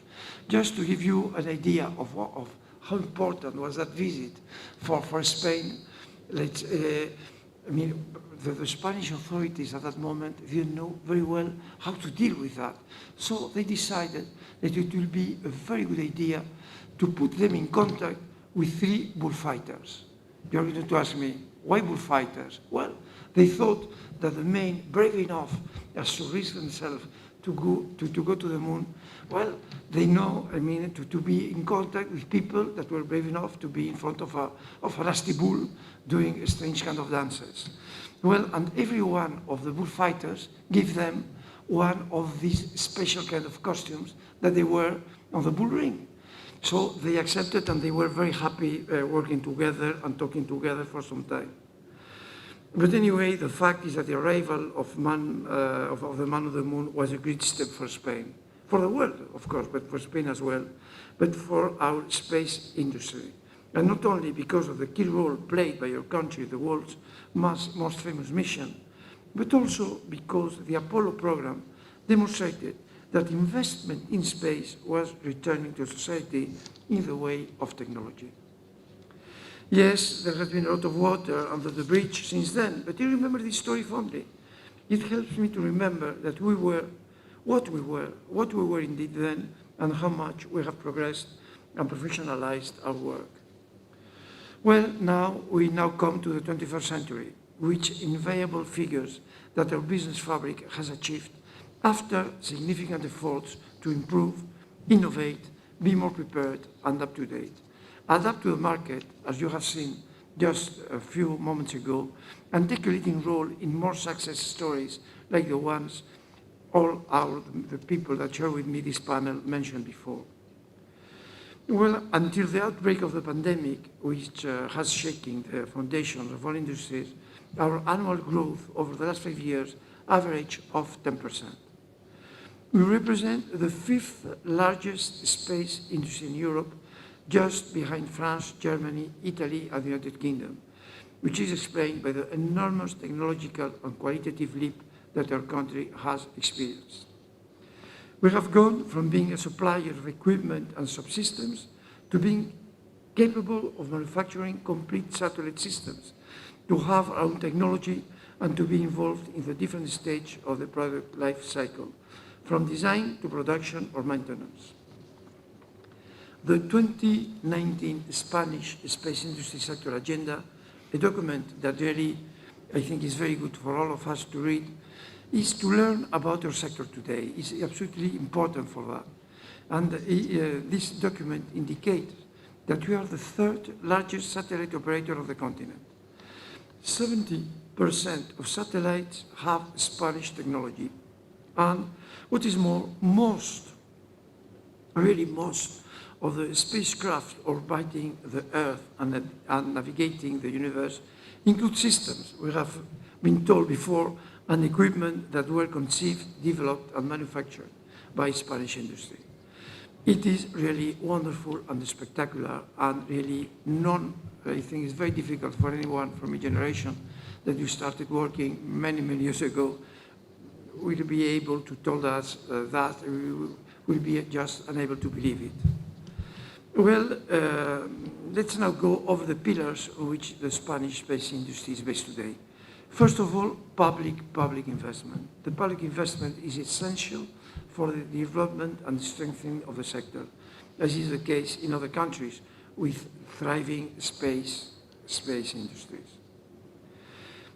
S1: Just to give you an idea of how important was that visit for Spain, the Spanish authorities at that moment didn't know very well how to deal with that. So they decided that it will be a very good idea to put them in contact with three bullfighters. You're going to ask me, why bullfighters? Well, they thought that the men brave enough as to risk themselves to go to the moon, well, they know, to be in contact with people that were brave enough to be in front of a rusty bull doing strange kind of dances. Well, and every one of the bullfighters gave them one of these special kind of costumes that they wear on the bull ring. So they accepted, and they were very happy working together and talking together for some time. But anyway, the fact is that the arrival of the man on the moon was a great step for Spain, for the world, of course, but for Spain as well, but for our space industry. And not only because of the key role played by your country, the world's most famous mission, but also because the Apollo program demonstrated that investment in space was returning to society in the way of technology. Yes, there has been a lot of water under the bridge since then, but I remember this story fondly. It helps me to remember that we were what we were indeed then, and how much we have progressed and professionalized our work. Well, we now come to the 21st century, which invaluable figures that our business fabric has achieved after significant efforts to improve, innovate, be more prepared and up to date. Adapt to the market, as you have seen just a few moments ago, and take a leading role in more success stories like the ones the people that share with me this panel mentioned before. Well, until the outbreak of the pandemic, which has shaken the foundations of all industries, our annual growth over the last 5 years average of 10%. We represent the 5th largest space industry in Europe, just behind France, Germany, Italy, and the United Kingdom, which is explained by the enormous technological and qualitative leap that our country has experienced. We have gone from being a supplier of equipment and subsystems to being capable of manufacturing complete satellite systems, to have our own technology, and to be involved in the different stage of the product life cycle, from design to production or maintenance. The 2019 Spanish Space Industry Sector Agenda, a document that really I think is very good for all of us to read, is to learn about our sector today. It's absolutely important for that. And this document indicates that we are the 3rd largest satellite operator of the continent. 70% of satellites have Spanish technology. And what is more, most of the spacecraft orbiting the Earth and navigating the universe include systems, we have been told before, and equipment that were conceived, developed, and manufactured by Spanish industry. It is really wonderful and spectacular, and really I think it's very difficult for anyone from a generation that you started working many, many years ago will be able to tell us that we will be just unable to believe it. Well, let's now go over the pillars on which the Spanish space industry is based today. First of all, public investment. The public investment is essential for the development and strengthening of the sector, as is the case in other countries with thriving space industries.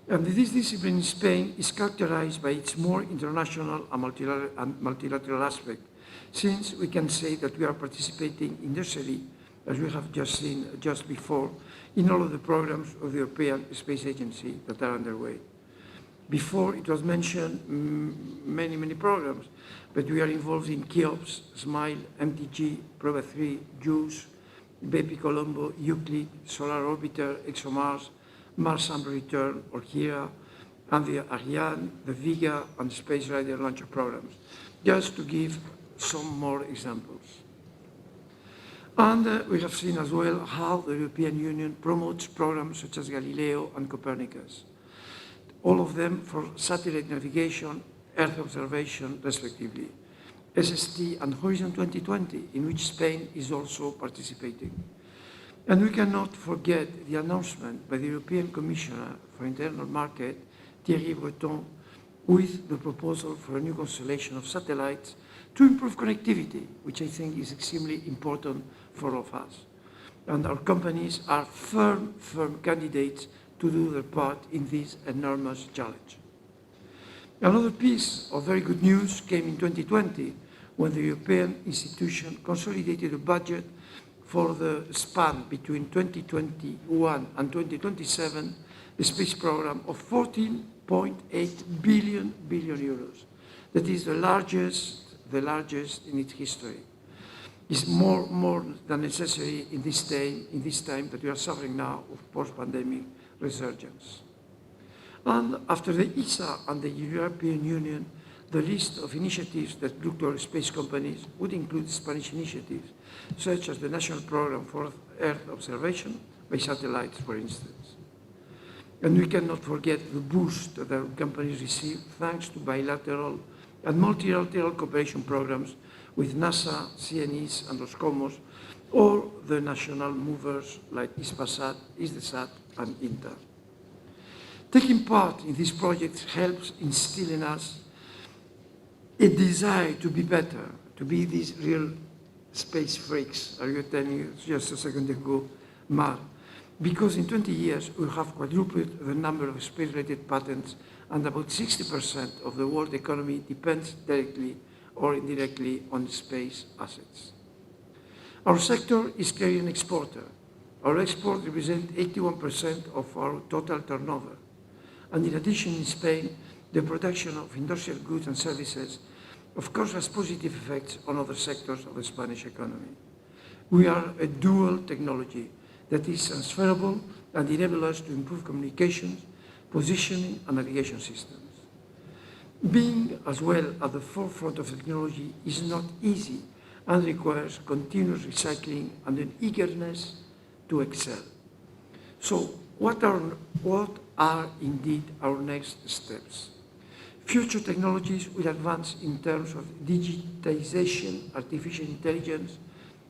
S1: And this discipline in Spain is characterized by its more international and multilateral aspect, since we can say that we are participating industrially, as we have just seen just before, in all of the programs of the European Space Agency that are underway. Before, it was mentioned many programs, but we are involved in KEOPS, SMILE, MTG, PROBA 3, JUICE, BEPI Colombo, Euclid, Solar Orbiter, ExoMars, Mars Sample Return, or HERA, and the Ariane, the Vega, and Space Rider launcher programs, just to give some more examples. And we have seen as well how the European Union promotes programs such as Galileo and Copernicus, all of them for satellite navigation, Earth observation, respectively, SST and Horizon 2020, in which Spain is also participating. And we cannot forget the announcement by the European Commissioner for Internal Market, Thierry Breton, with the proposal for a new constellation of satellites to improve connectivity, which I think is extremely important for all of us. And our companies are firm candidates to do their part in this enormous challenge. Another piece of very good news came in 2020, when the European institution consolidated a budget for the span between 2021 and 2027, the space program of 14.8 billion euros. That is the largest in its history. It's more than necessary in this time that we are suffering now of post-pandemic resurgence. And after the ESA and the European Union, the list of initiatives that look to our space companies would include Spanish initiatives, such as the National Program for Earth Observation by satellites, for instance. And we cannot forget the boost that our companies receive thanks to bilateral and multilateral cooperation programs with NASA, CNES, and Roscosmos, or the national movers like Hispasat, ISDESAT, and INTA. Taking part in these projects helps instill in us a desire to be better, to be these real space freaks, as you were telling you just a second ago, Mar. Because in 20 years, we have quadrupled the number of space-related patents, and about 60% of the world economy depends directly or indirectly on space assets. Our sector is clearly an exporter. Our export represents 81% of our total turnover. And in addition, in Spain, the production of industrial goods and services, of course, has positive effects on other sectors of the Spanish economy. We are a dual technology that is transferable and enables us to improve communications, positioning, and navigation systems. Being as well at the forefront of technology is not easy and requires continuous recycling and an eagerness to excel. So what are indeed our next steps? Future technologies will advance in terms of digitization, artificial intelligence,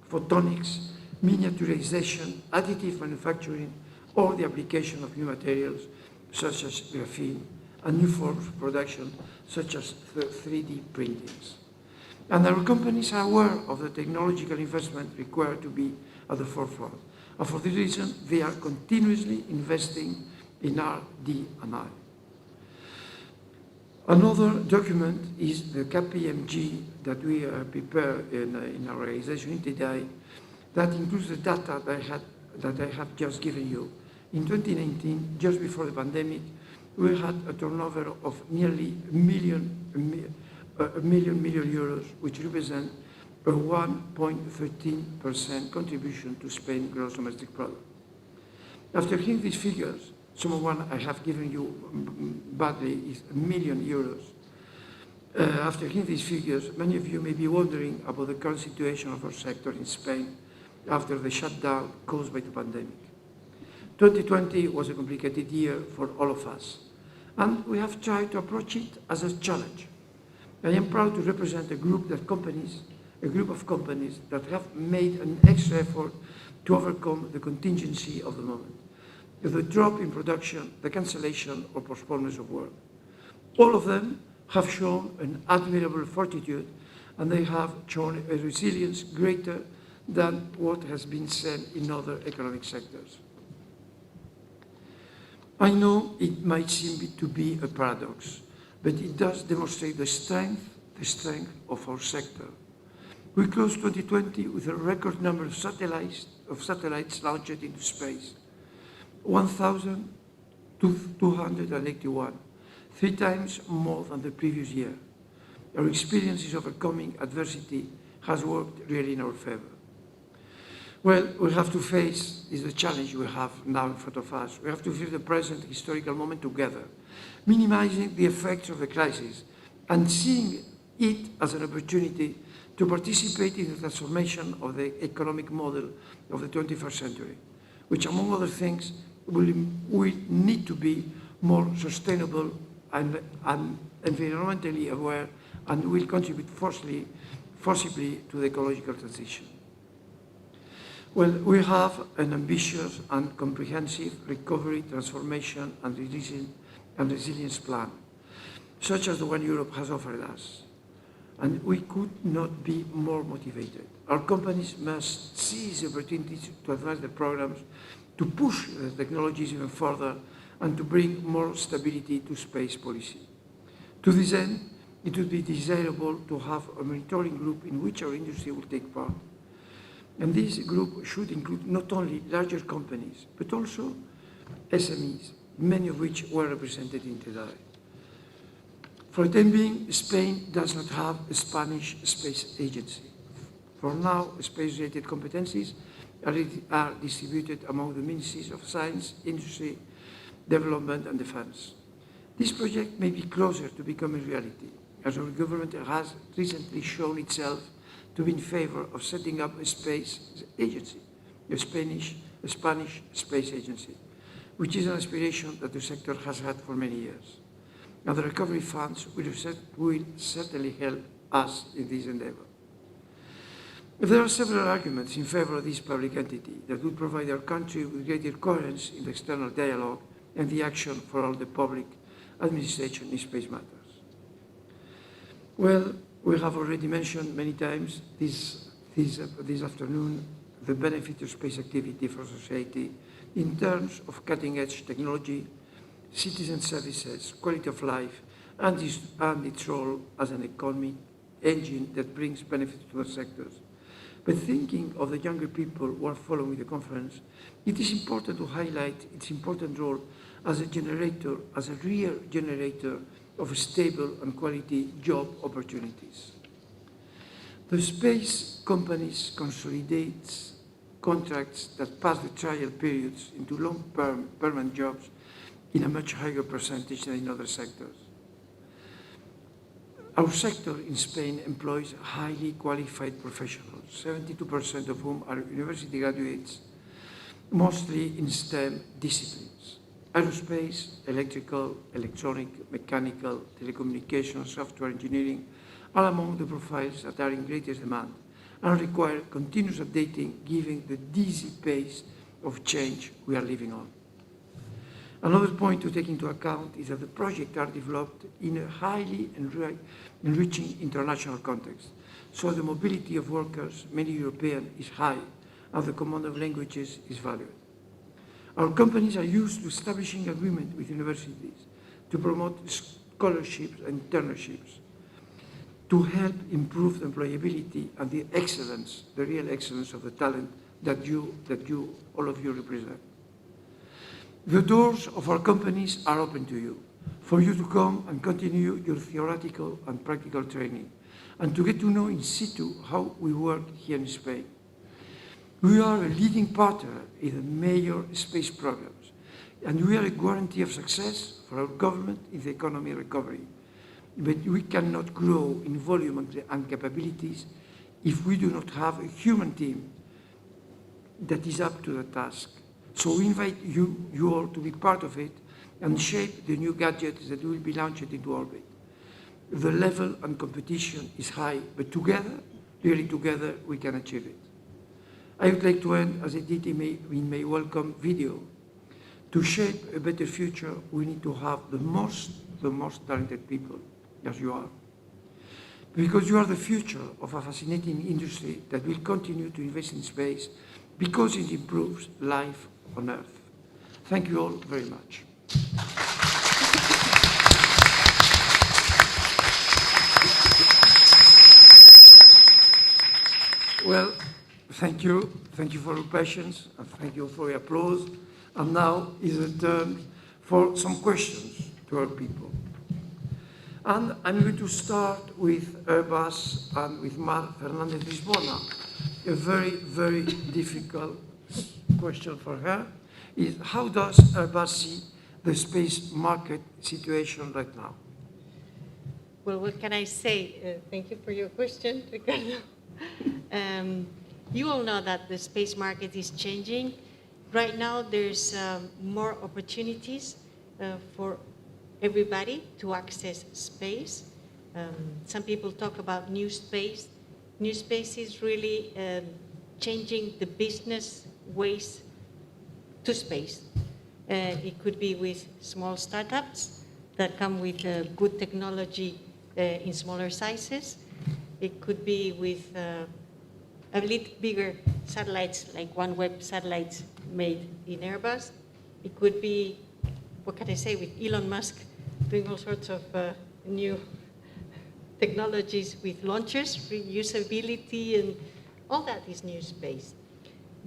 S1: photonics, miniaturization, additive manufacturing, or the application of new materials such as graphene and new forms of production such as 3D printings. And our companies are aware of the technological investment required to be at the forefront. And for this reason, they are continuously investing in R&D&I. Another document is the KPMG that we prepared in our organization today that includes the data that I have just given you. In 2019, just before the pandemic, we had a turnover of nearly a million euros, which represent a 1.13% contribution to Spain's gross domestic product. After hearing these figures, some of one I have given you badly is €1 million. After hearing these figures, many of you may be wondering about the current situation of our sector in Spain after the shutdown caused by the pandemic. 2020 was a complicated year for all of us, and we have tried to approach it as a challenge. I am proud to represent a group of companies that have made an extra effort to overcome the contingency of the moment, the drop in production, the cancellation or postponement of work. All of them have shown an admirable fortitude, and they have shown a resilience greater than what has been said in other economic sectors. I know it might seem to be a paradox, but it does demonstrate the strength of our sector. We closed 2020 with a record number of satellites launched into space, 1,281, 3 times more than the previous year. Our experience in overcoming adversity has worked really in our favor. Well, we have to face is the challenge we have now in front of us. We have to feel the present historical moment together, minimizing the effects of the crisis and seeing it as an opportunity to participate in the transformation of the economic model of the 21st century, which, among other things, will need to be more sustainable and environmentally aware, and will contribute forcibly to the ecological transition. Well, we have an ambitious and comprehensive recovery, transformation, and resilience plan, such as the one Europe has offered us. And we could not be more motivated. Our companies must seize the opportunities to advance the programs, to push the technologies even further, and to bring more stability to space policy. To this end, it would be desirable to have a monitoring group in which our industry will take part. And this group should include not only larger companies, but also SMEs, many of which were represented in today. For the time being, Spain does not have a Spanish space agency. For now, space-related competencies are distributed among the ministries of science, industry, development, and defense. This project may be closer to becoming reality, as our government has recently shown itself to be in favor of setting up a space agency, a Spanish space agency, which is an aspiration that the sector has had for many years. And the recovery funds will certainly help us in this endeavor. There are several arguments in favor of this public entity that would provide our country with greater coherence in the external dialogue and the action for all the public administration in space matters. Well, we have already mentioned many times this afternoon the benefit of space activity for society in terms of cutting-edge technology, citizen services, quality of life, and its role as an economic engine that brings benefit to the sectors, But thinking of the younger people who are following the conference, it is important to highlight its important role as a generator, as a real generator of stable and quality job opportunities. The space companies consolidate contracts that pass the trial periods into long-term permanent jobs in a much higher percentage than in other sectors. Our sector in Spain employs highly qualified professionals, 72% of whom are university graduates, mostly in STEM disciplines. Aerospace, electrical, electronic, mechanical, telecommunications, software engineering are among the profiles that are in greatest demand and require continuous updating given the dizzy pace of change we are living on. Another point to take into account is that the projects are developed in a highly enriching international context, so the mobility of workers, many European, is high, and the command of languages is valued. Our companies are used to establishing agreements with universities to promote scholarships and internships, to help improve the employability and the excellence, the real excellence of the talent that all of you represent. The doors of our companies are open to you, for you to come and continue your theoretical and practical training, and to get to know in situ how we work here in Spain. We are a leading partner in the major space programs, and we are a guarantee of success for our government in the economy recovery. But we cannot grow in volume and capabilities if we do not have a human team that is up to the task. So we invite you all to be part of it and shape the new gadgets that will be launched into orbit. The level and competition is high, but together, really together, we can achieve it. I would like to end, as I did in my welcome video. To shape a better future, we need to have the most talented people, as you are. Because you are the future of a fascinating industry that will continue to invest in space because it improves life on Earth. Thank you all very much. Well, thank you. Thank you for your patience, and thank you for your applause. And now is the turn for some questions to our people. And I'm going to start with Airbus and with Mar Fernandez Lisbona. A very, very difficult question for her is, how does Airbus see the space market situation right now?
S3: Well, what can I say? Thank you for your question, Ricardo. You all know that the space market is changing. Right now, there's more opportunities for everybody to access space. Some people talk about new space. New space is really changing the business ways to space. It could be with small startups that come with good technology in smaller sizes. It could be with a little bigger satellites, like OneWeb satellites made in Airbus. It could be, what can I say, with Elon Musk doing all sorts of new technologies with launchers, reusability, and all that is new space.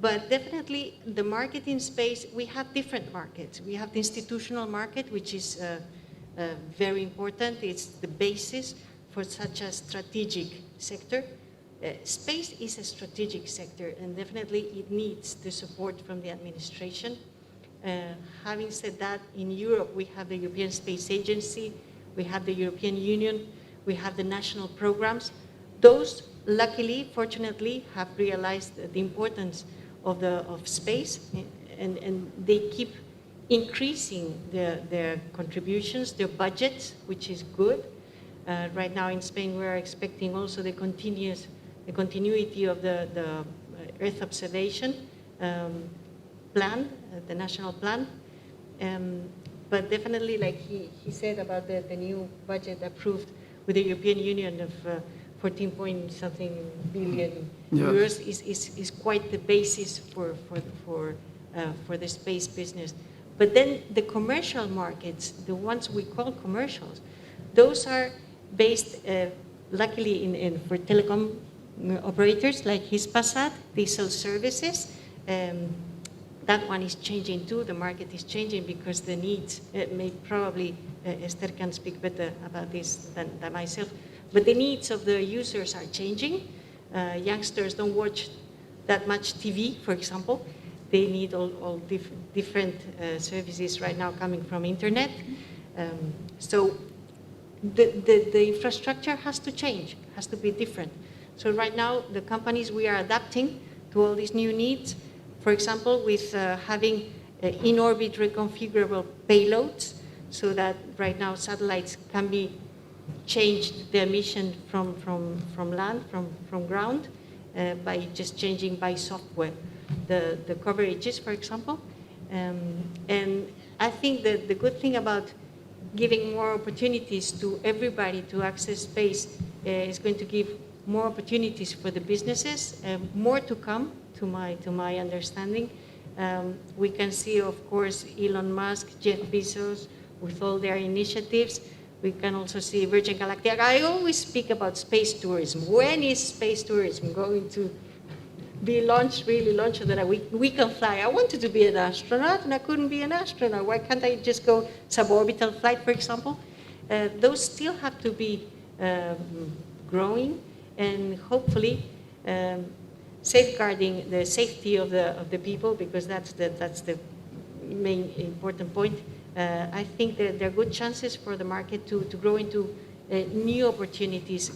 S3: But definitely the market in space, we have different markets. We have the institutional market, which is very important. It's the basis for such a strategic sector. Space is a strategic sector, and definitely it needs the support from the administration. Having said that, in Europe, we have the European Space Agency, we have the European Union, we have the national programs. Those, luckily, fortunately, have realized the importance of space, and they keep increasing their contributions, their budgets, which is good. Right now in Spain, we are expecting also the continuity of the Earth observation plan, the national plan. But definitely, like he said about the new budget approved with the European Union of 14-point-something billion euros is quite the basis for the space business. But then the commercial markets, the ones we call commercials, those are based, luckily, for telecom operators like Hispasat. They sell services. That one is changing too. The market is changing because the needs, probably Esther can speak better about this than myself, but the needs of the users are changing. Youngsters don't watch that much TV, for example. They need all different services right now coming from internet. So the infrastructure has to change, has to be different. So right now, the companies, we are adapting to all these new needs. For example, with having in-orbit reconfigurable payloads, so that right now satellites can be changed their mission from land, from ground, by just changing by software the coverages, for example. And I think that the good thing about giving more opportunities to everybody to access space is going to give more opportunities for the businesses, more to come, to my understanding. We can see, of course, Elon Musk, Jeff Bezos, with all their initiatives. We can also see Virgin Galactic. I always speak about space tourism. When is space tourism going to be really launched, so that we can fly? I wanted to be an astronaut, and I couldn't be an astronaut. Why can't I just go suborbital flight, for example? Those still have to be growing, and hopefully safeguarding the safety of the people, because that's the main important point. I think that there are good chances for the market to grow into new opportunities,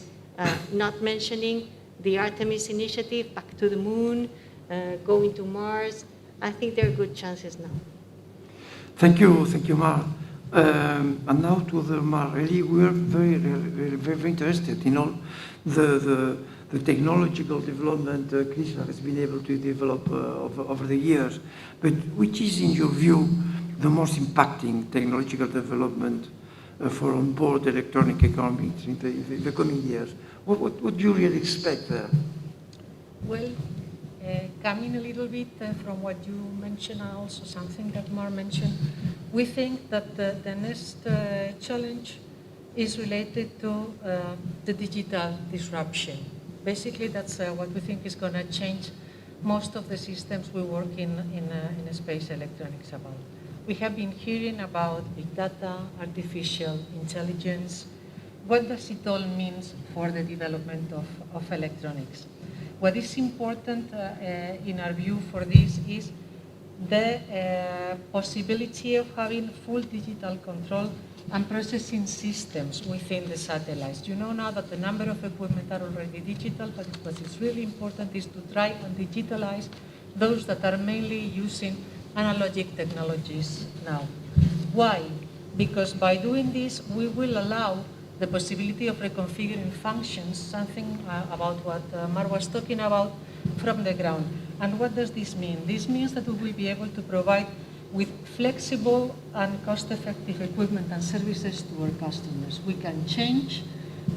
S3: not mentioning the Artemis initiative, back to the moon, going to Mars. I think there are good chances now.
S1: Thank you, Mar. And now to the Mar. Really, we are very interested in all the technological development Krishna has been able to develop over the years. But which is, in your view, the most impacting technological development for onboard electronic economics in the coming years? What do you really expect there?
S8: Well, coming a little bit from what you mentioned, and also something that Mar mentioned, we think that the next challenge is related to the digital disruption. Basically, that's what we think is going to change most of the systems we work in space electronics about. We have been hearing about big data, artificial intelligence. What does it all mean for the development of electronics? What is important in our view for this is the possibility of having full digital control and processing systems within the satellites. You know now that the number of equipment are already digital, but what is really important is to try and digitalize those that are mainly using analogic technologies now. Why? Because by doing this, we will allow the possibility of reconfiguring functions, something about what Mar was talking about, from the ground. And what does this mean? This means that we will be able to provide with flexible and cost-effective equipment and services to our customers. We can change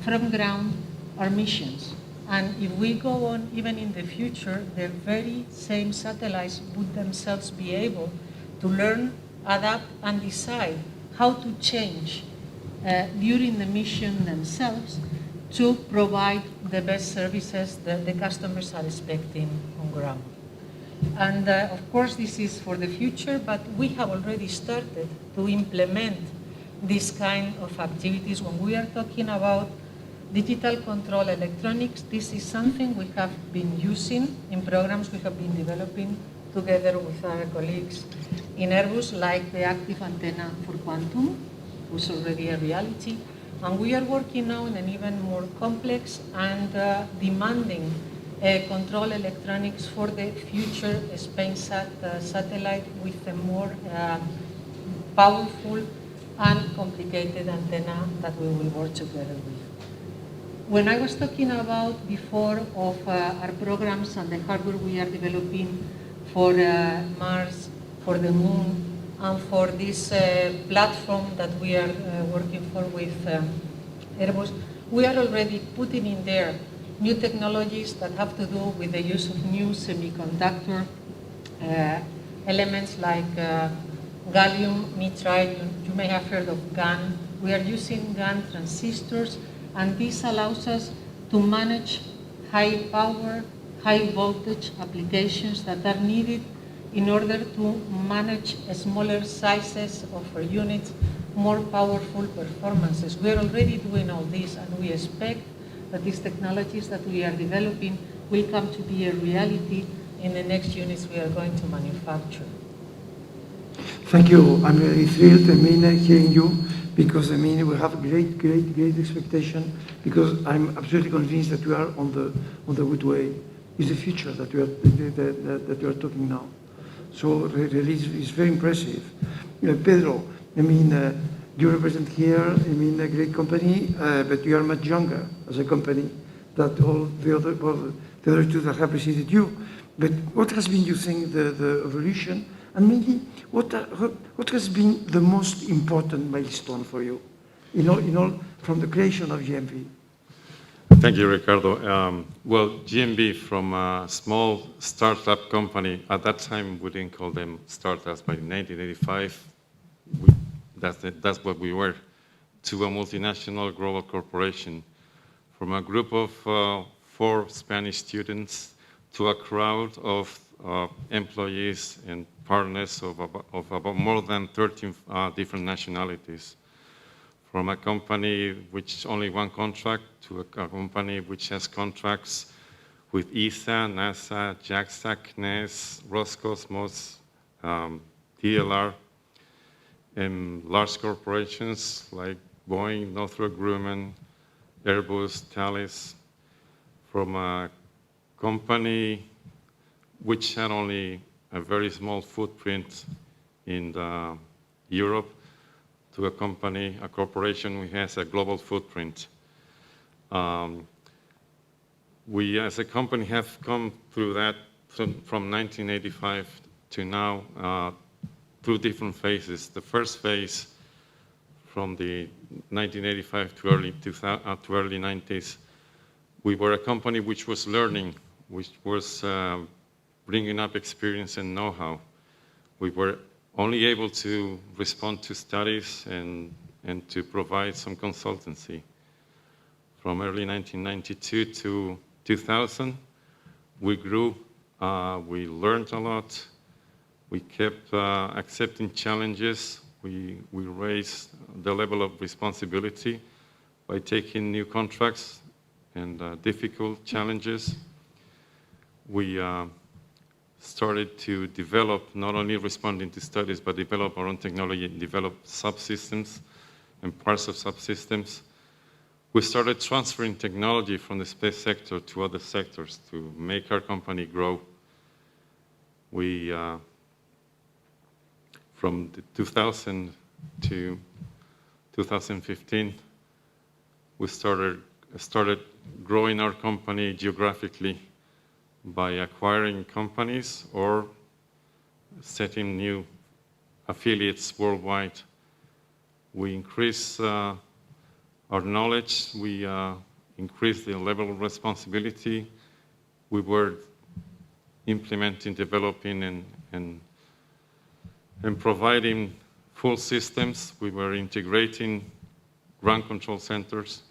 S8: from ground our missions. And if we go on, even in the future, the very same satellites would themselves be able to learn, adapt, and decide how to change during the mission themselves to provide the best services that the customers are expecting on ground. And of course, this is for the future, but we have already started to implement this kind of activities. When we are talking about digital control electronics, this is something we have been using in programs we have been developing together with our colleagues in Airbus, like the active antenna for quantum, which is already a reality. And we are working now on an even more complex and demanding control electronics for the future SpaceSat satellite with a more powerful and complicated antenna that we will work together with. When I was talking about before of our programs and the hardware we are developing for Mars, for the moon, and for this platform that we are working for with Airbus, we are already putting in there new technologies that have to do with the use of new semiconductor elements like gallium nitride. You may have heard of GaN. We are using GaN transistors, and this allows us to manage high power, high voltage applications that are needed in order to manage smaller sizes of our units, more powerful performances. We are already doing all this, and we expect that these technologies that we are developing will come to be a reality in the next units we are going to manufacture.
S1: Thank you. I'm very thrilled, hearing you, because, we have great expectation, because I'm absolutely convinced that we are on the good way. It's the future that we are talking now. So really, it's very impressive. Pedro, you represent here, a great company, but you are much younger as a company than all the other two that have preceded you. But what has been, you think, the evolution, and maybe what has been the most important milestone for you, from the creation of GMV?
S6: Thank you, Ricardo. Well, GMB, from a small startup company, at that time we didn't call them startups, but in 1985, that's what we were, to a multinational global corporation. From a group of 4 Spanish students to a crowd of employees and partners of about more than 13 different nationalities. From a company which only one contract to a company which has contracts with ESA, NASA, JAXA, CNES, Roscosmos, DLR, and large corporations like Boeing, Northrop Grumman, Airbus, Thales. From a company which had only a very small footprint in Europe, to a company, a corporation which has a global footprint. We as a company have come through that from 1985 to now through different phases. The first phase, from the 1985 to early 90s, we were a company which was learning, which was bringing up experience and know-how. We were only able to respond to studies and to provide some consultancy. From early 1992 to 2000, we grew, we learned a lot, we kept accepting challenges, we raised the level of responsibility by taking new contracts and difficult challenges. We started to develop, not only responding to studies, but develop our own technology, develop subsystems and parts of subsystems. We started transferring technology from the space sector to other sectors to make our company grow. We, from 2000 to 2015, we started growing our company geographically by acquiring companies or setting new affiliates worldwide. We increased our knowledge, we increased the level of responsibility. We were implementing, developing, and providing full systems. We were integrating ground control centers.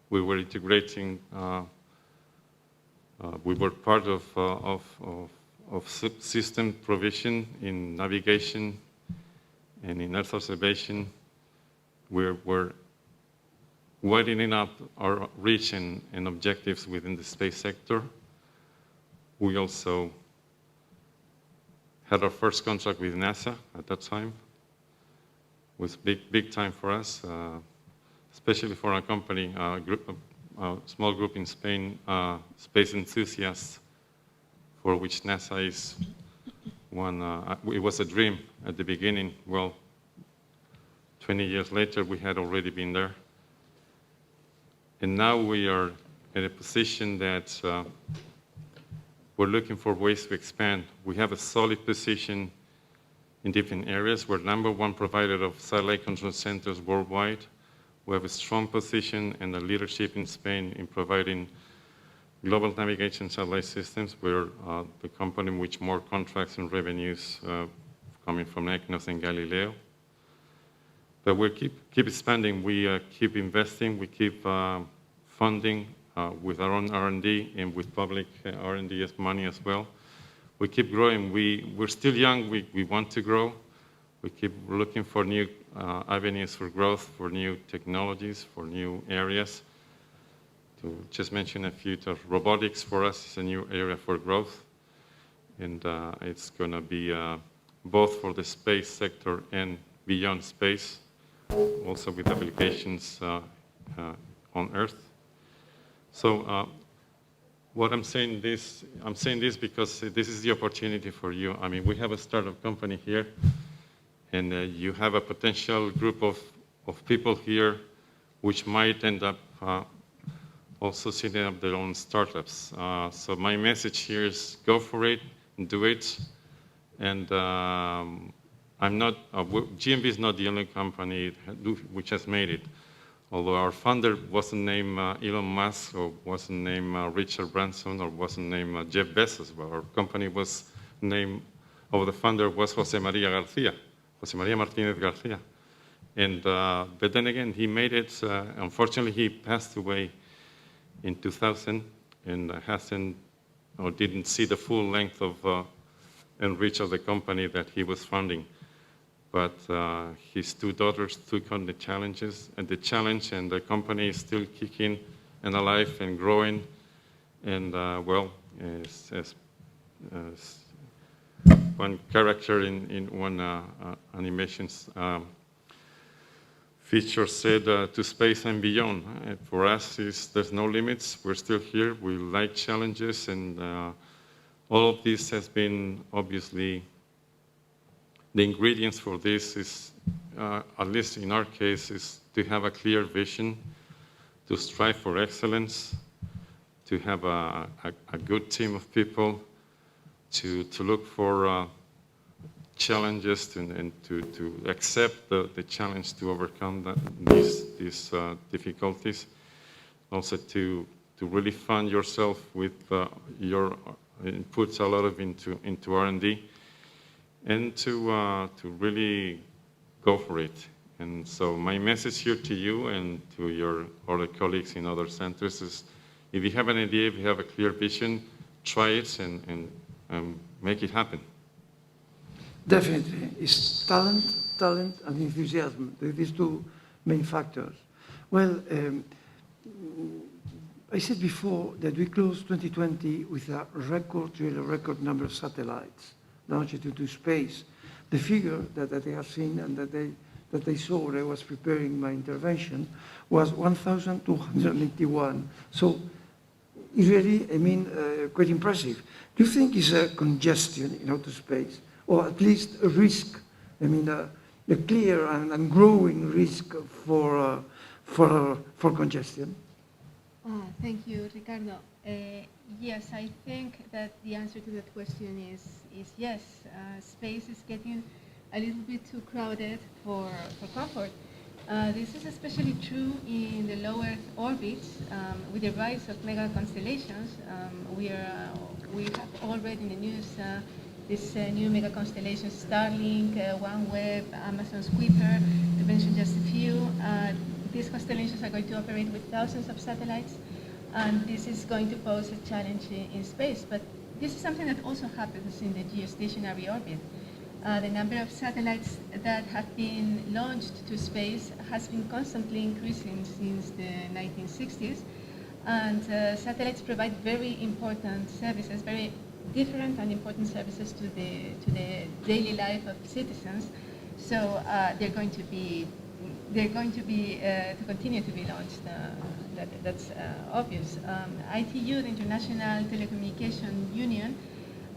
S6: We were integrating we were part of system provision in navigation and in Earth observation. We're widening up our reach and objectives within the space sector. We also had our first contract with NASA at that time. It was big time for us, especially for our company, a small group in Spain, space enthusiasts, for which NASA is one. It was a dream at the beginning. Well, 20 years later, we had already been there. And now we are in a position that we're looking for ways to expand. We have a solid position in different areas. We're #1 provider of satellite control centers worldwide. We have a strong position and a leadership in Spain in providing global navigation satellite systems. We're the company with more contracts and revenues coming from EGNOS and Galileo. But we keep expanding, we keep investing, we keep funding with our own R&D and with public R&D money as well. We keep growing. We're still young. We want to grow. We keep looking for new avenues for growth, for new technologies, for new areas. To just mention a few, robotics for us is a new area for growth. And it's going to be both for the space sector and beyond space, also with applications on Earth. So what I'm saying this because this is the opportunity for you. I mean, we have a startup company here, and you have a potential group of people here which might end up also setting up their own startups. So my message here is go for it, do it. And GMB is not the only company which has made it. Although our founder wasn't named Elon Musk, or wasn't named Richard Branson, or wasn't named Jeff Bezos, but our company was named, the founder was Jose Maria Martinez Garcia. And, but then again, he made it. Unfortunately, he passed away in 2000 and hasn't, or didn't see the full length of and reach of the company that he was founding. But his two daughters took on the challenges and the challenge, and the company is still kicking and alive and growing. And well, as one character in one animations feature said, to space and beyond. For us, there's no limits. We're still here. We like challenges, and all of this has been obviously. The ingredients for this is, at least in our case, is to have a clear vision, to strive for excellence, to have a good team of people, to look for challenges and to accept the challenge to overcome these difficulties. Also to really fund yourself with your inputs a lot of into R&D. And to really go for it. And so my message here to you and to your other colleagues in other centers is, if you have an idea, if you have a clear vision, try it and make it happen.
S1: Definitely. It's talent, and enthusiasm. These two main factors. Well, I said before that we closed 2020 with a record number of satellites launched into space. The figure that I have seen and that I saw when I was preparing my intervention was 1,281. So it's really, quite impressive. Do you think it's a congestion in outer space, or at least a risk? A clear and growing risk for congestion?
S9: Thank you, Ricardo. Yes, I think that the answer to that question is yes. Space is getting a little bit too crowded for comfort. This is especially true in the low Earth orbits. With the rise of mega constellations, we have all read in the news this new mega constellations: Starlink, OneWeb, Amazon's Kuiper, to mention just a few. These constellations are going to operate with thousands of satellites, and this is going to pose a challenge in space. But this is something that also happens in the geostationary orbit. The number of satellites that have been launched to space has been constantly increasing since the 1960s, and satellites provide very important services, very different and important services to the daily life of citizens. So they're going to continue to be launched. That's obvious. ITU, the International Telecommunication Union,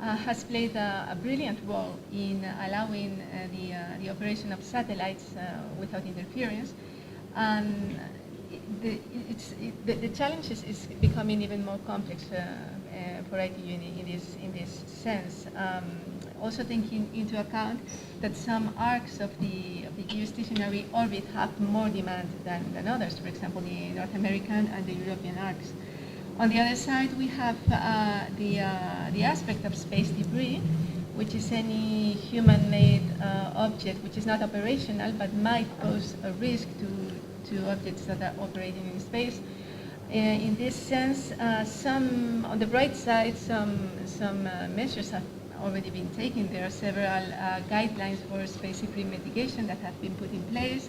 S9: has played a brilliant role in allowing the operation of satellites without interference. The challenge is becoming even more complex for ITU in this sense. Also taking into account that some arcs of the geostationary orbit have more demand than others, for example, the North American and the European arcs. On the other side, we have the aspect of space debris, which is any human-made object which is not operational but might pose a risk to objects that are operating in space. In this sense, on the bright side, some measures have already been taken. There are several guidelines for space debris mitigation that have been put in place.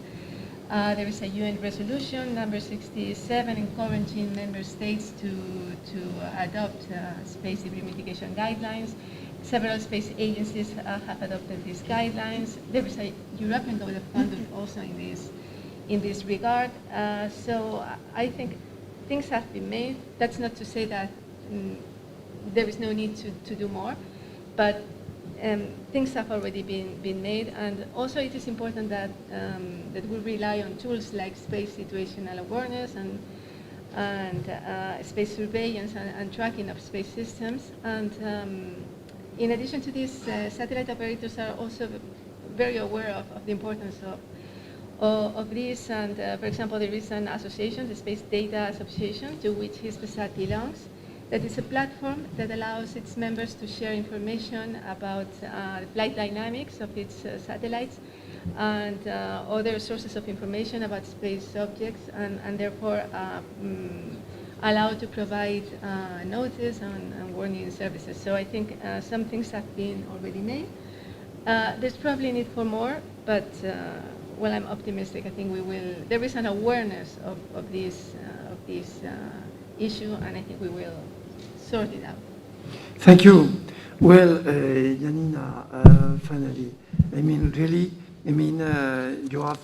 S9: There is a UN resolution number 67 encouraging member states to adopt space debris mitigation guidelines. Several space agencies have adopted these guidelines. There is a European Code of Conduct also in this regard. So I think things have been made. That's not to say that there is no need to do more, but things have already been made. And also it is important that we rely on tools like space situational awareness and space surveillance and tracking of space systems. And in addition to this, satellite operators are also very aware of the importance of this. And for example, there is an association, the Space Data Association, to which Hispasat belongs, that is a platform that allows its members to share information about the flight dynamics of its satellites and other sources of information about space objects, and therefore allowed to provide notice and warning services. So I think some things have been already made. There's probably need for more, but well, I'm optimistic. I think we will. There is an awareness of this issue, and I think we will sort it out.
S1: Thank you. Well, Janina, finally, I mean, really, I mean, you have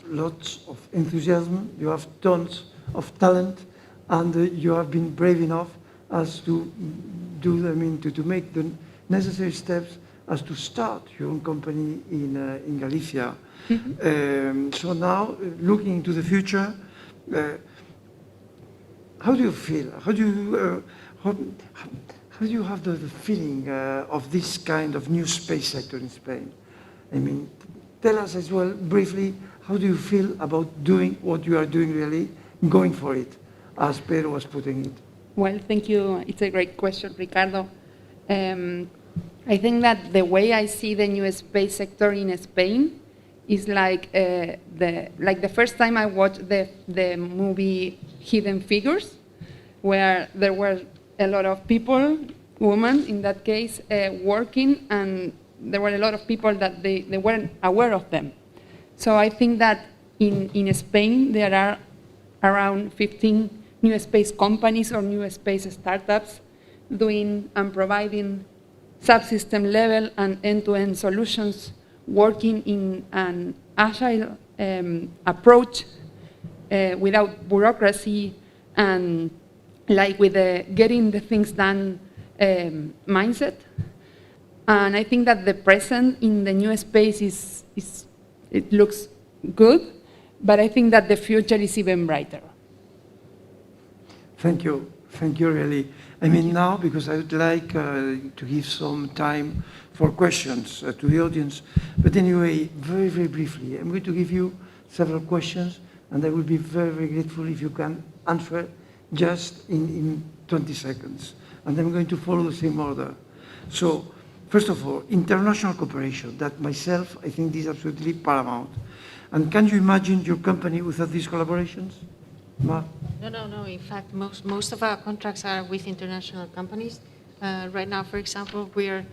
S1: lots of enthusiasm, you have tons of talent, and you have been brave enough as to do, I mean, to make the necessary steps as to start your own company in Galicia. So now, looking into the future, how do you feel? How do you have the feeling of this kind of new space sector in Spain? I mean, tell us as well briefly, how do you feel about doing what you are doing, really going for it, as Pedro was putting it?
S5: Well, thank you. It's a great question, Ricardo. I think that the way I see the new space sector in Spain is like the first time I watched the movie Hidden Figures, where there were a lot of people, women in that case, working, and there were a lot of people that they weren't aware of them. So I think that in Spain there are around 15 new space companies or new space startups doing and providing subsystem level and end-to-end solutions, working in an agile approach without bureaucracy and like with the getting the things done mindset. And I think that the present in the new space it looks good, but I think that the future is even brighter.
S1: Thank you really. I mean now, because I would like to give some time for questions to the audience, but anyway, very, very briefly, I'm going to give you several questions, and I will be very, very grateful if you can answer just in 20 seconds. And I'm going to follow the same order. So, first of all, international cooperation, that myself, I think this is absolutely paramount. And can you imagine your company without these collaborations? Mar?
S3: No. In fact, most of our contracts are with international companies. Right now, for example, we are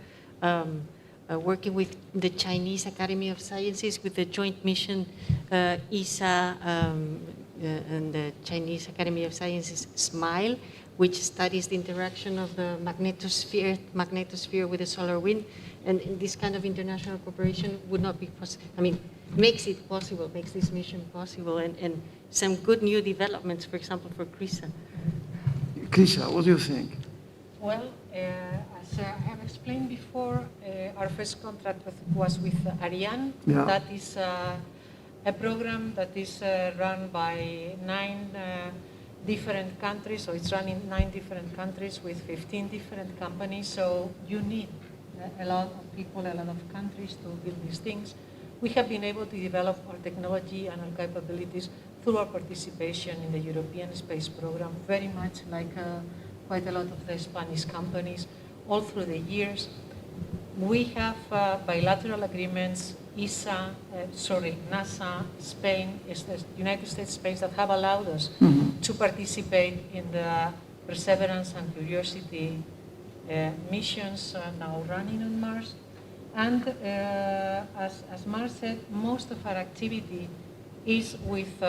S3: working with the Chinese Academy of Sciences with the joint mission ESA and the Chinese Academy of Sciences SMILE, which studies the interaction of the magnetosphere with the solar wind. And this kind of international cooperation would not be possible. I mean, makes it possible, makes this mission possible, and some good new developments, for example, for CRISA.
S1: Krisa, what do you think?
S8: Well, as I have explained before, our first contract was with Ariane.
S1: Yeah.
S8: That is a program that is run by 9 different countries, so it's run in 9 different countries with 15 different companies, so you need a lot of people, a lot of countries to build these things. We have been able to develop our technology and our capabilities through our participation in the European Space Program, very much like quite a lot of the Spanish companies all through the years. We have bilateral agreements NASA, Spain, is the United States Space that have allowed us to participate in the Perseverance and Curiosity missions now running on Mars. And as Mars said, most of our activity is with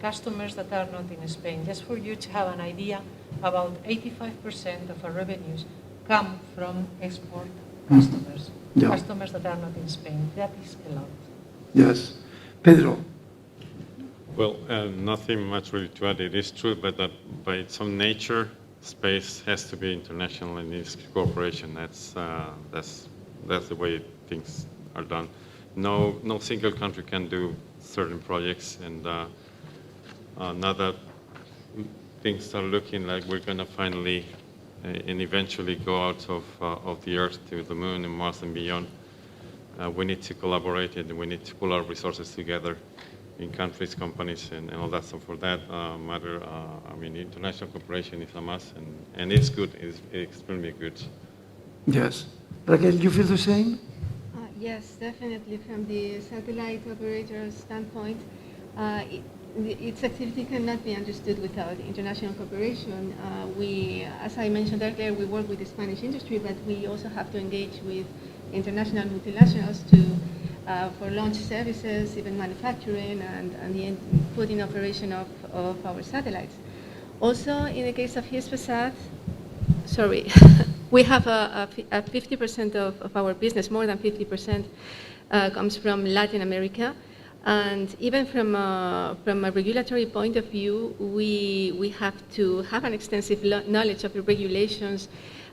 S8: customers that are not in Spain. Just for you to have an idea, about 85% of our revenues come from export customers, customers that are not in Spain. That is a lot.
S1: Yes. Pedro.
S6: Well, nothing much really to add. It is true, but that by its own nature, space has to be international and needs cooperation. That's the way things are done. No single country can do certain projects, and now that things are looking like we're going to finally and eventually go out of the Earth to the Moon and Mars and beyond, we need to collaborate and we need to pull our resources together in countries, companies, and all that. So for that matter, I mean, international cooperation is a must, and it's good. It's extremely good.
S1: Yes. Raquel, you feel the same?
S9: Yes, definitely. From the satellite operator standpoint, its activity cannot be understood without international cooperation. As I mentioned earlier, we work with the Spanish industry, but we also have to engage with international multinationals for launch services, even manufacturing, and the put in operation of our satellites. Also, in the case of Hispasat, we have a 50% of our business, more than 50%, comes from Latin America. And even from a regulatory point of view, we have to have an extensive knowledge of the regulations,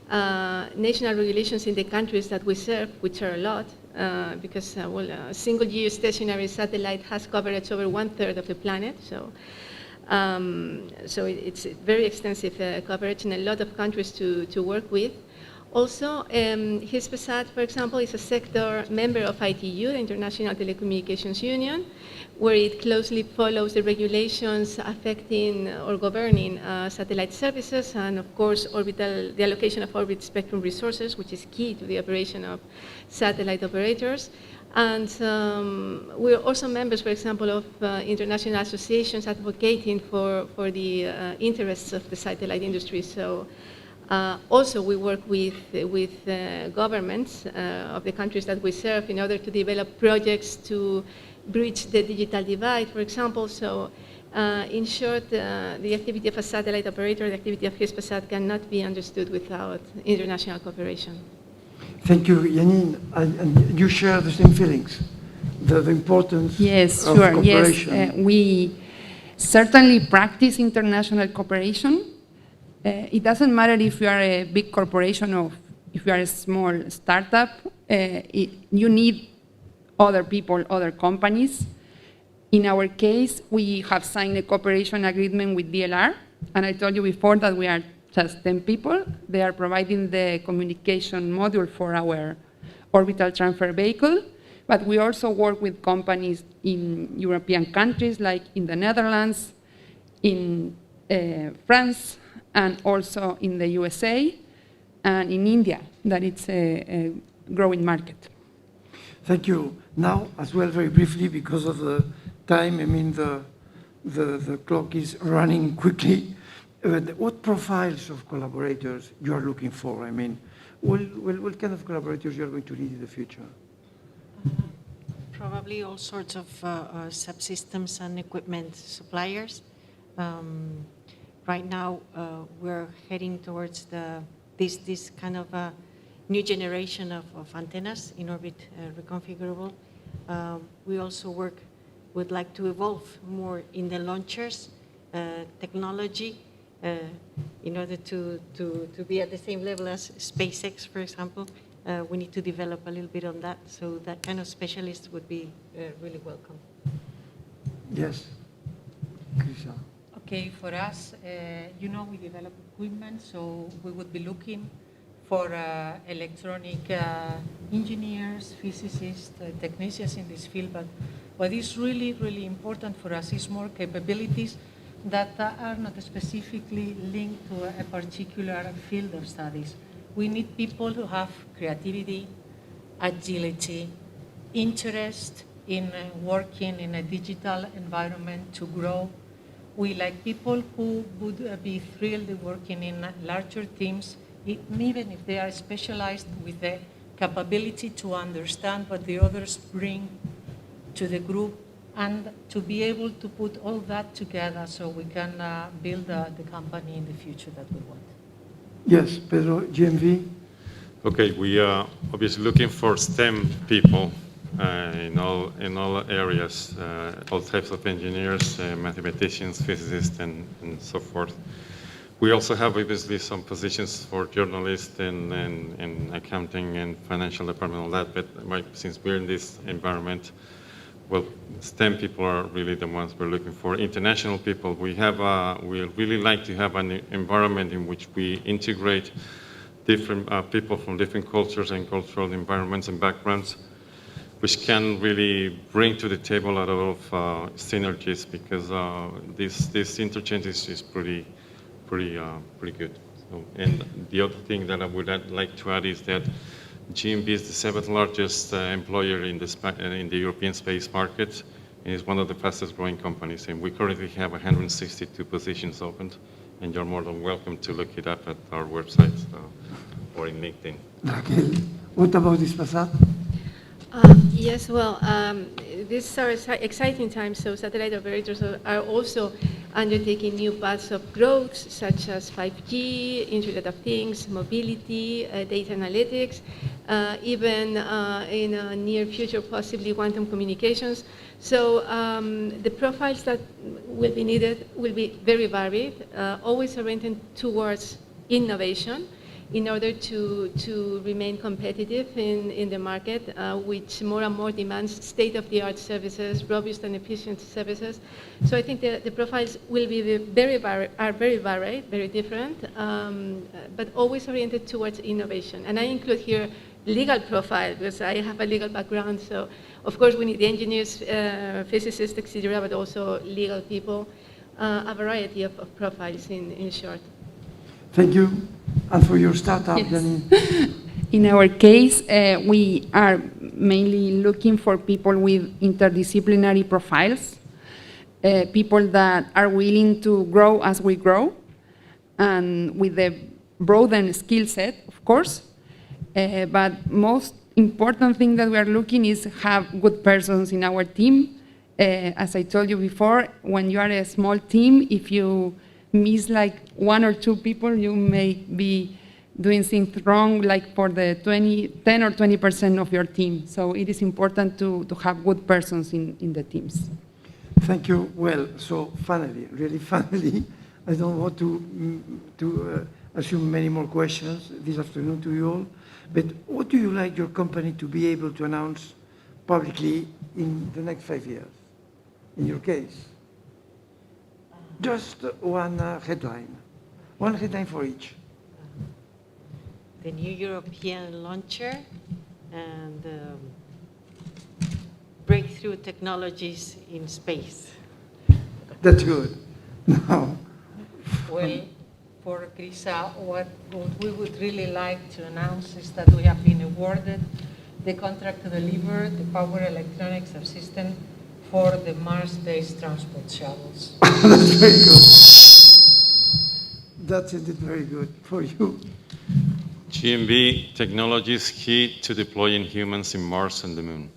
S9: national regulations in the countries that we serve, which are a lot, because a single geostationary satellite has coverage over 1/3 of the planet. So it's very extensive coverage in a lot of countries to work with. Also, Hispasat, for example, is a sector member of ITU, the International Telecommunications Union, where it closely follows the regulations affecting or governing satellite services and, of course, the allocation of orbit spectrum resources, which is key to the operation of satellite operators. And we're also members, for example, of international associations advocating for the interests of the satellite industry. So also we work with governments of the countries that we serve in order to develop projects to bridge the digital divide, for example. So in short, the activity of a satellite operator, the activity of Hispasat cannot be understood without international cooperation.
S1: Thank you, Janine. And you share the same feelings, the importance of cooperation.
S5: Yes, we certainly practice international cooperation. It doesn't matter if you are a big corporation or if you are a small startup. You need other people, other companies. In our case, we have signed a cooperation agreement with DLR, and I told you before that we are just 10 people. They are providing the communication module for our orbital transfer vehicle, but we also work with companies in European countries, like in the Netherlands, in France, and also in the USA, and in India, that it's a growing market.
S1: Thank you. Now, as well, very briefly, because of the time, I mean, the clock is running quickly. What profiles of collaborators you are looking for? I mean, what kind of collaborators you are going to need in the future?
S3: Probably all sorts of subsystems and equipment suppliers. Right now, we're heading towards this kind of new generation of antennas in orbit reconfigurable. We also would like to evolve more in the launchers technology in order to be at the same level as SpaceX, for example. We need to develop a little bit on that, so that kind of specialist would be really welcome.
S1: Yes, Krisa.
S8: Okay, for us, we develop equipment, so we would be looking for electronic engineers, physicists, technicians in this field. But what is really, really important for us is more capabilities that are not specifically linked to a particular field of studies. We need people who have creativity, agility, interest in working in a digital environment to grow. We like people who would be thrilled working in larger teams, even if they are specialized, with the capability to understand what the others bring to the group, and to be able to put all that together so we can build the company in the future that we want.
S1: Yes, Pedro, GMV.
S6: Okay, we are obviously looking for STEM people in all areas, all types of engineers, mathematicians, physicists, and so forth. We also have obviously some positions for journalists and accounting and financial department, all that, but since we're in this environment, well, STEM people are really the ones we're looking for. International people, we really like to have an environment in which we integrate different people from different cultures and cultural environments and backgrounds, which can really bring to the table a lot of synergies, because this interchange is pretty good. So, and the other thing that I would like to add is that GMB is the 7th largest employer in the European space market, and is one of the fastest growing companies. And we currently have 162 positions opened, and you're more than welcome to look it up at our website or in LinkedIn.
S1: Raquel, what about this facade?
S9: Yes, well, these are exciting times, so satellite operators are also undertaking new paths of growth, such as 5G, Internet of Things, mobility, data analytics, even in a near future, possibly quantum communications. So the profiles that will be needed will be very varied, always oriented towards innovation, in order to remain competitive in the market, which more and more demands state-of-the-art services, robust and efficient services. So I think the profiles will be very varied, very different, but always oriented towards innovation. And I include here legal profile, because I have a legal background, so of course we need the engineers, physicists, etc., but also legal people, a variety of profiles in short.
S1: Thank you. And for your startup,
S5: Yes.
S1: Janine?
S5: In our case, we are mainly looking for people with interdisciplinary profiles, people that are willing to grow as we grow, and with a broadened skill set, of course. But most important thing that we are looking is have good persons in our team. As I told you before, when you are a small team, if you miss like 1 or 2 people, you may be doing things wrong, like for the 10 or 20% of your team. So it is important to have good persons in the teams.
S1: Thank you. Well, so finally, really finally, I don't want to assume many more questions this afternoon to you all, but what do you like your company to be able to announce publicly in the next 5 years, in your case? Just one headline for each.
S3: The new European launcher and breakthrough technologies in space.
S1: That's good. Now,
S8: Well, for Crisa, what we would really like to announce is that we have been awarded the contract to deliver the power electronics subsystem for the Mars-based transport shuttles.
S1: that's very good. That's indeed very good for you.
S6: GMB technology is key to deploying humans in Mars and the Moon.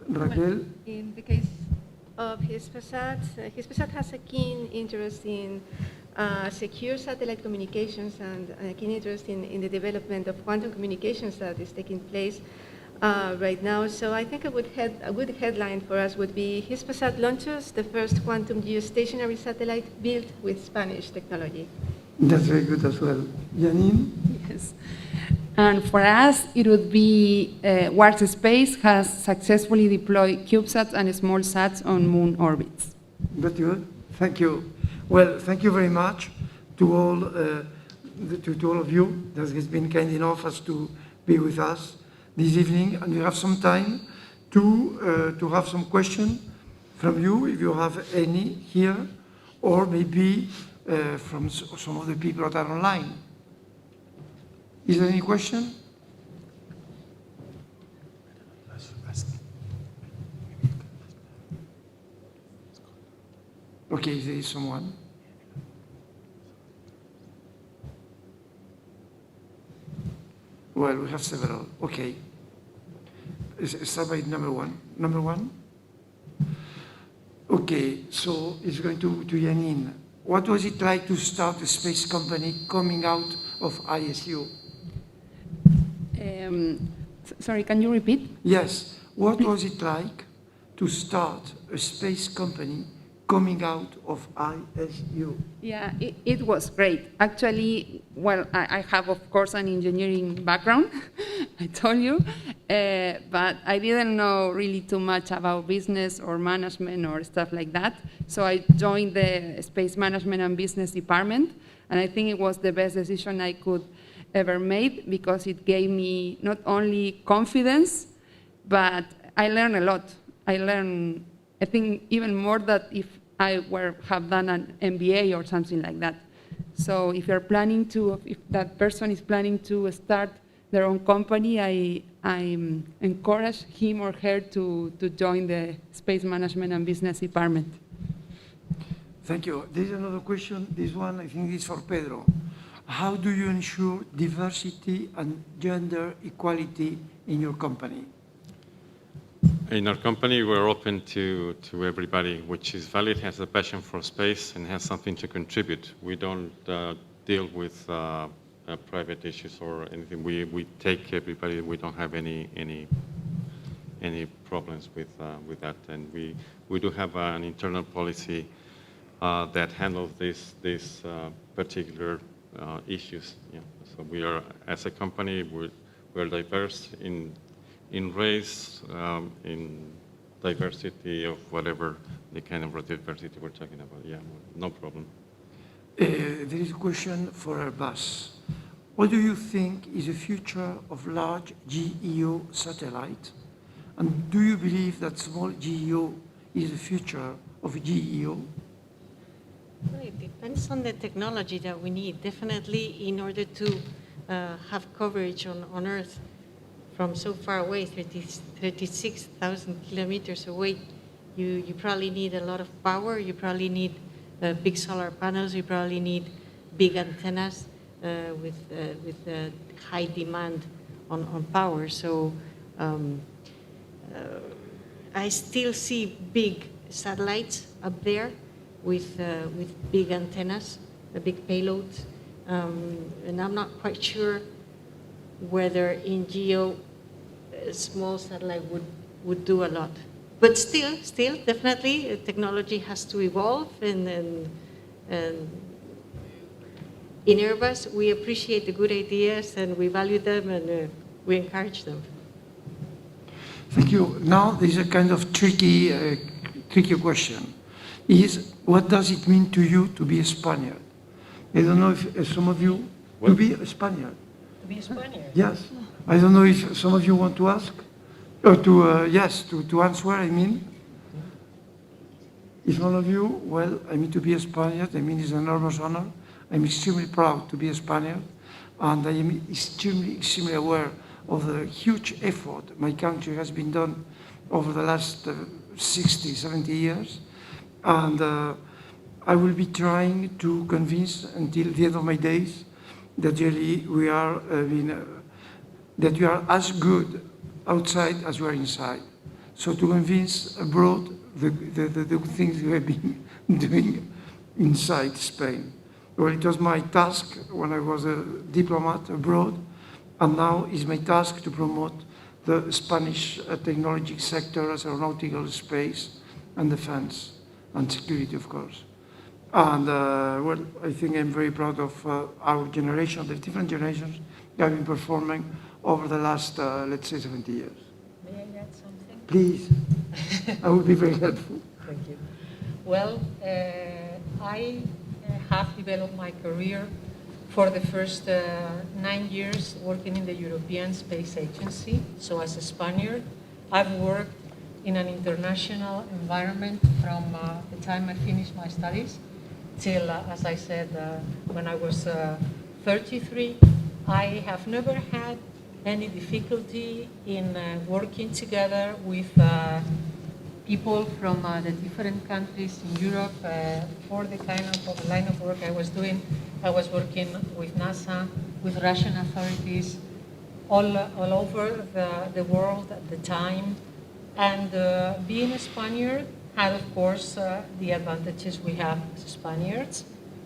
S1: Raquel?
S9: In the case of Hispasat has a keen interest in secure satellite communications and a keen interest in the development of quantum communications that is taking place right now. So I think a good headline for us would be Hispasat launches the first quantum geostationary satellite built with Spanish technology.
S1: That's very good as well. Janine?
S5: Yes. And for us, it would be Warp Space has successfully deployed CubeSats and small sats on moon orbits.
S1: Very good. Thank you. Well, thank you very much to all of you that has been kind enough as to be with us this evening, and we have some time to have some questions from you, if you have any here, or maybe from some of the people that are online. Is there any question? Okay, there is someone. Well, we have several. Okay. Start by number one. Number one? Okay, so it's going to Yanin. What was it like to start a space company coming out of ISU?
S5: Sorry, can you repeat?
S1: Yes. What was it like to start a space company coming out of ISU?
S5: Yeah, it was great. Actually, well, I have, of course, an engineering background, I told you, but I didn't know really too much about business or management or stuff like that. So I joined the Space Management and Business Department, and I think it was the best decision I could ever made because it gave me not only confidence, but I learned a lot. I learned, I think, even more than if I have done an MBA or something like that. So if you're planning to, if that person is planning to start their own company, I encourage him or her to join the Space Management and Business Department.
S1: Thank you. There's another question. This one, I think, is for Pedro. How do you ensure diversity and gender equality in your company?
S6: In our company, we're open to everybody, which is valid, has a passion for space, and has something to contribute. We don't deal with private issues or anything. We take everybody. We don't have any problems with that, and we do have an internal policy that handles these particular issues. Yeah. So we are, as a company, we're diverse in race, in diversity of whatever the kind of diversity we're talking about. Yeah, no problem.
S1: There is a question for Airbus. What do you think is the future of large GEO satellite? And do you believe that small GEO is the future of GEO?
S3: Well, it depends on the technology that we need. Definitely, in order to have coverage on Earth from so far away, 36,000 kilometers away, you probably need a lot of power. You probably need big solar panels. You probably need big antennas with high demand on power. So I still see big satellites up there with big antennas, the big payloads, and I'm not quite sure whether in GEO a small satellite would do a lot. But still, definitely, technology has to evolve, and in Airbus, we appreciate the good ideas, and we value them, and we encourage them.
S1: Thank you. Now, there's a kind of tricky question. What does it mean to you to be a Spaniard? I don't know if some of you, to be a Spaniard.
S8: To be a Spaniard?
S1: Yes. I don't know if some of you want to ask, or to answer, I mean. If none of you, well, I mean, to be a Spaniard, I mean, it's an enormous honor. I'm extremely proud to be a Spaniard, and I am extremely aware of the huge effort my country has been done over the last 60, 70 years. And I will be trying to convince until the end of my days that really we are, that we are as good outside as we are inside. So to convince abroad the things we have been doing inside Spain. Well, it was my task when I was a diplomat abroad, and now it's my task to promote the Spanish technology sector as aeronautical, space, and defense, and security, of course. And well, I think I'm very proud of our generation, the different generations that have been performing over the last, let's say, 70 years.
S8: May I add something?
S1: Please. I would be very helpful.
S8: Thank you. Well, I have developed my career for the first 9 years working in the European Space Agency. So as a Spaniard, I've worked in an international environment from the time I finished my studies till, as I said, when I was 33. I have never had any difficulty in working together with people from the different countries in Europe for the kind of line of work I was doing. I was working with NASA, with Russian authorities, all over the world at the time. And being a Spaniard had, of course, the advantages we have as Spaniards,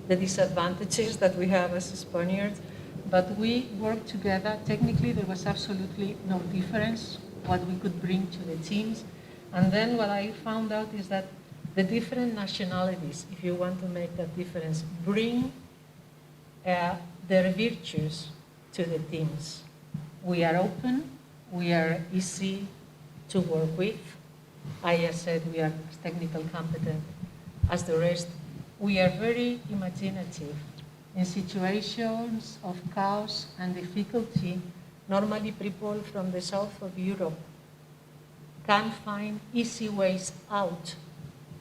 S8: the disadvantages that we have as Spaniards, but we worked together. Technically, there was absolutely no difference what we could bring to the teams. And then what I found out is that the different nationalities, if you want to make that difference, bring their virtues to the teams. We are open, we are easy to work with. I said we are as technical competent as the rest. We are very imaginative. In situations of chaos and difficulty, normally people from the south of Europe can find easy ways out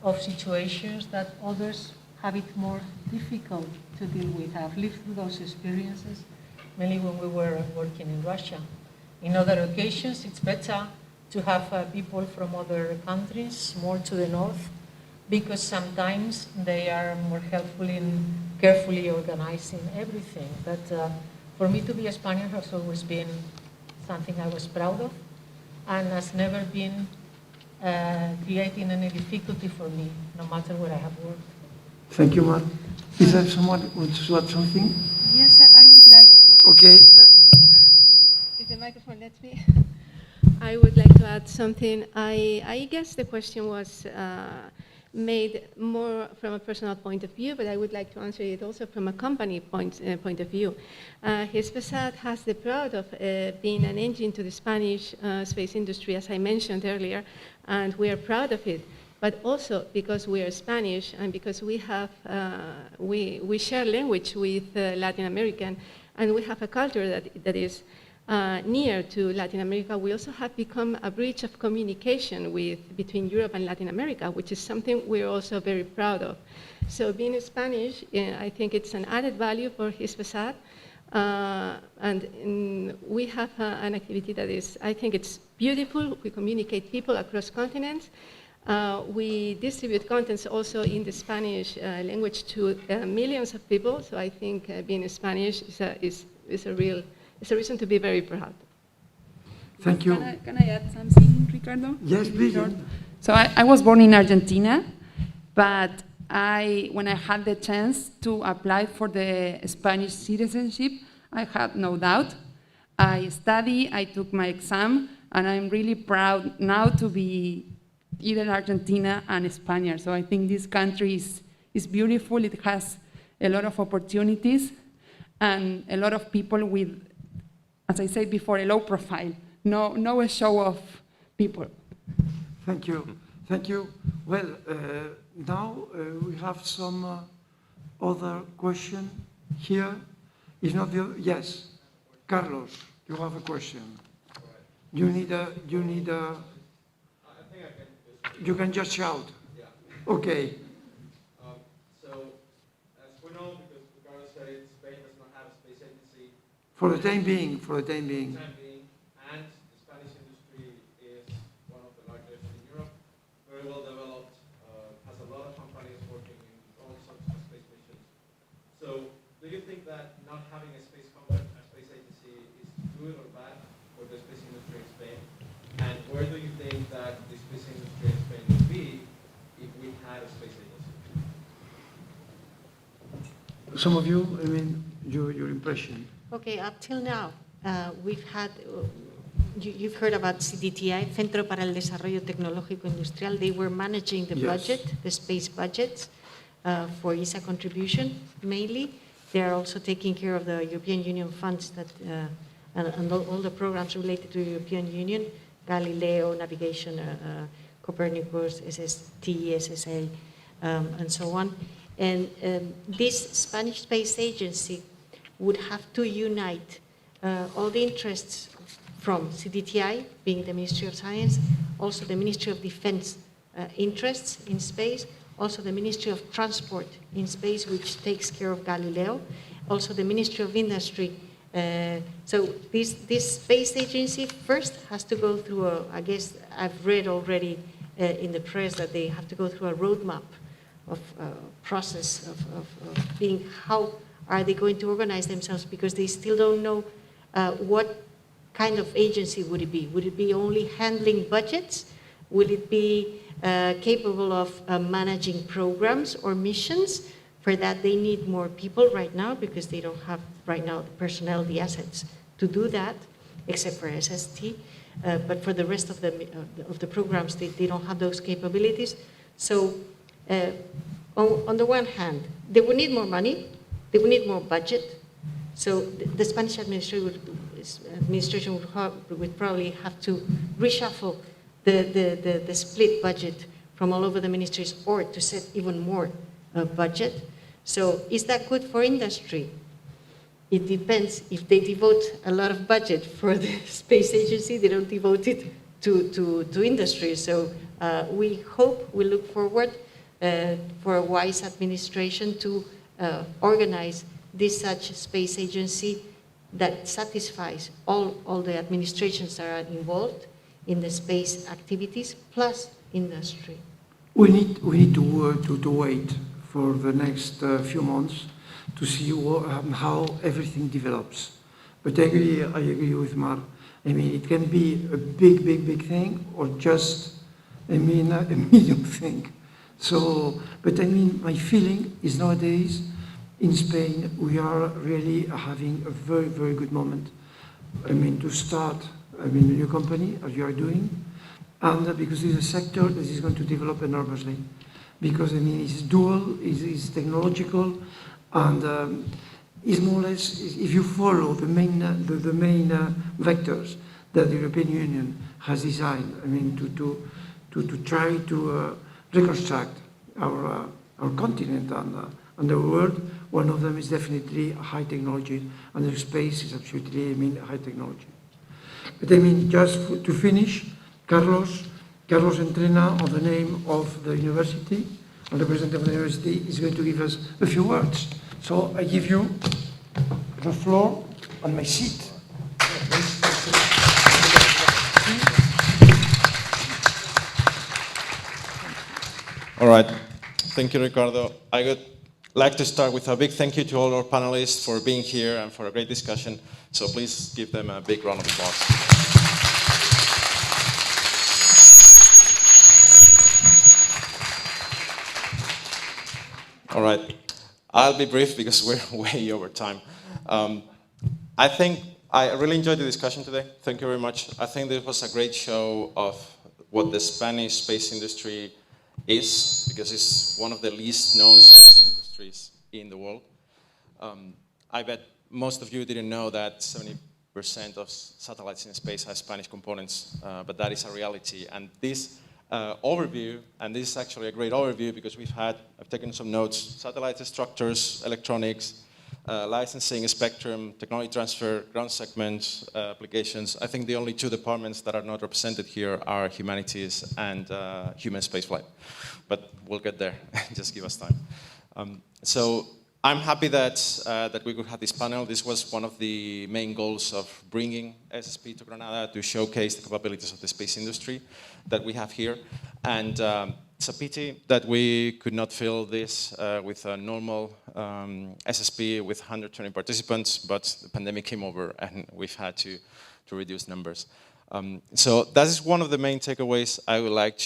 S8: of situations that others have it more difficult to deal with. I've lived through those experiences, mainly when we were working in Russia. In other occasions, it's better to have people from other countries, more to the north, because sometimes they are more helpful in carefully organizing everything. But for me to be a Spaniard has always been something I was proud of, and has never been creating any difficulty for me, no matter where I have worked.
S1: Thank you, Mar. Is there someone who wants to add something?
S9: Yes, I would like.
S1: Okay.
S9: If the microphone lets me, I would like to add something. I guess the question was made more from a personal point of view, but I would like to answer it also from a company point of view. Hispasat has the pride of being an engine to the Spanish space industry, as I mentioned earlier, and we are proud of it. But also because we are Spanish and because we have we share language with Latin American, and we have a culture that is near to Latin America, we also have become a bridge of communication between Europe and Latin America, which is something we're also very proud of. So being Spanish, I think it's an added value for Hispasat, and we have an activity that is, I think it's beautiful. We communicate people across continents. We distribute contents also in the Spanish language to millions of people, so I think being Spanish is a real it's a reason to be very proud.
S1: Thank you.
S5: Can I add something, Ricardo?
S1: Yes, please.
S5: Sure. So I was born in Argentina, but when I had the chance to apply for the Spanish citizenship, I had no doubt. I studied, I took my exam, and I'm really proud now to be either Argentina and Spaniard. So I think this country is beautiful. It has a lot of opportunities and a lot of people with, as I said before, a low profile, no a show of people.
S1: Thank you. Thank you. Well, now we have some other question here. Is not the yes, Carlos, you have a question. You need a. You can just shout.
S2: Yeah.
S1: Okay.
S2: So, as we know, because Ricardo said it, Spain does not have a space agency.
S1: For the time being.
S2: And the Spanish industry is one of the largest in Europe, very well developed, has a lot of companies working in all sorts of space missions. So, do you think that not having a space agency is good or bad for the space industry in Spain? And where do you think that the space industry in Spain would be if we had a space agency?
S1: Some of you, I mean, your impression.
S3: Okay, up till now, we've had, you've heard about CDTI, Centro para el Desarrollo Tecnológico Industrial. They were managing the budget, the space budgets for ESA contribution mainly. They are also taking care of the European Union funds that, and all the programs related to the European Union, Galileo, navigation, Copernicus, SST, SSA, and so on. And this Spanish Space Agency would have to unite all the interests from CDTI, being the Ministry of Science, also the Ministry of Defense interests in space, also the Ministry of Transport in space, which takes care of Galileo, also the Ministry of Industry. So this space agency first has to go through, I guess I've read already in the press that they have to go through a roadmap of process of being, how are they going to organize themselves, because they still don't know what kind of agency would it be. Would it be only handling budgets? Will it be capable of managing programs or missions? For that, they need more people right now because they don't have right now the personnel, the assets to do that, except for SST. But for the rest of the programs, they don't have those capabilities. So on the one hand, they would need more money, they would need more budget. So the Spanish administration would probably have to reshuffle the split budget from all over the ministries, or to set even more budget. So is that good for industry? It depends. If they devote a lot of budget for the space agency, they don't devote it to industry. So we hope, we look forward for a wise administration to organize this such space agency that satisfies all the administrations that are involved in the space activities, plus industry.
S1: We need to wait for the next few months to see how everything develops. But I agree with Mar. I mean, it can be a big thing, or just, a medium thing. So, but I mean, my feeling is nowadays in Spain, we are really having a very good moment. I mean, to start, a new company, as you are doing, and because it's a sector that is going to develop enormously. Because, it's dual, it's technological, and it's more or less, if you follow the main vectors that the European Union has designed, to try to reconstruct our continent and the world, one of them is definitely high technology, and the space is absolutely, high technology. But just to finish, Carlos Entrena, on the name of the university, and the president of the university, is going to give us a few words. So I give you the floor on my seat.
S10: All right. Thank you, Ricardo. I would like to start with a big thank you to all our panelists for being here and for a great discussion. So please give them a big round of applause. All right. I'll be brief because we're way over time. I think I really enjoyed the discussion today. Thank you very much. I think this was a great show of what the Spanish space industry is, because it's one of the least known space industries in the world. I bet most of you didn't know that 70% of satellites in space have Spanish components, but that is a reality. And this overview, and this is actually a great overview because I've taken some notes: satellite structures, electronics, licensing, spectrum, technology transfer, ground segments, applications. I think the only two departments that are not represented here are humanities and human spaceflight. But we'll get there, just give us time. So I'm happy that we could have this panel. This was one of the main goals of bringing SSP to Granada, to showcase the capabilities of the space industry that we have here. And it's a pity that we could not fill this with a normal SSP with 120 participants, but the pandemic came over and we've had to reduce numbers. So that is one of the main takeaways I would like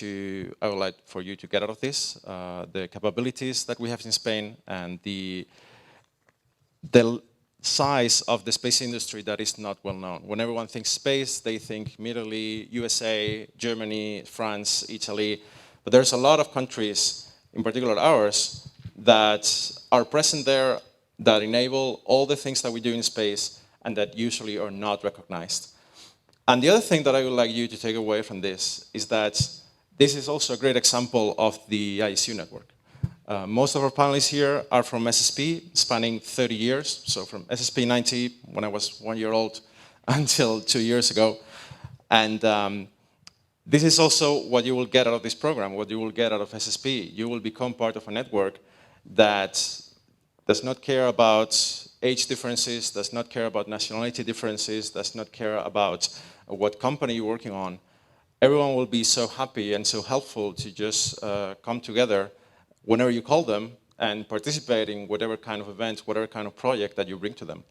S10: for you to get out of this: the capabilities that we have in Spain and the size of the space industry that is not well known. When everyone thinks space, they think immediately USA, Germany, France, Italy. But there's a lot of countries, in particular ours, that are present there, that enable all the things that we do in space and that usually are not recognized. And the other thing that I would like you to take away from this is that this is also a great example of the ISU network. Most of our panelists here are from SSP, spanning 30 years. So from SSP 90, when I was 1 year old, until 2 years ago. And this is also what you will get out of this program, what you will get out of SSP. You will become part of a network that does not care about age differences, does not care about nationality differences, does not care about what company you're working on. everyone will be so happy and so helpful to just come together whenever you call them and participate in whatever kind of event, whatever kind of project that you bring to them.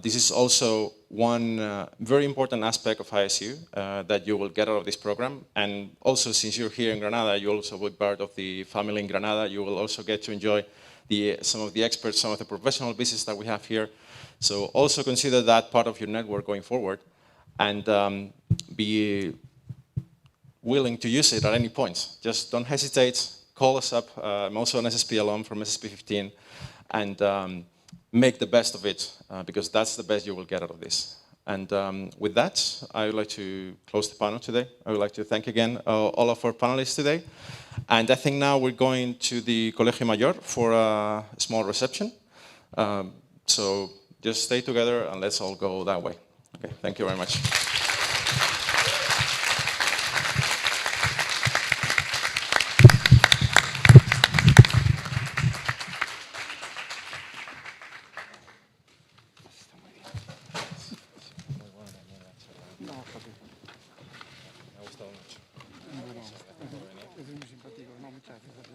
S10: This is also one very important aspect of ISU that you will get out of this program. And also, since you're here in Granada, you also will be part of the family in Granada. You will also get to enjoy some of the experts, some of the professional business that we have here. So also consider that part of your network going forward, and be willing to use it at any point. Just don't hesitate, call us up. I'm also an SSP alum from SSP 15, and make the best of it, because that's the best you will get out of this. And with that, I would like to close the panel today. I would like to thank again all of our panelists today. And I think now we're going to the Colegio Mayor for a small reception. So just stay together and let's all go that way. Okay, thank you very much.
S1: Es muy simpático, no, muchas gracias.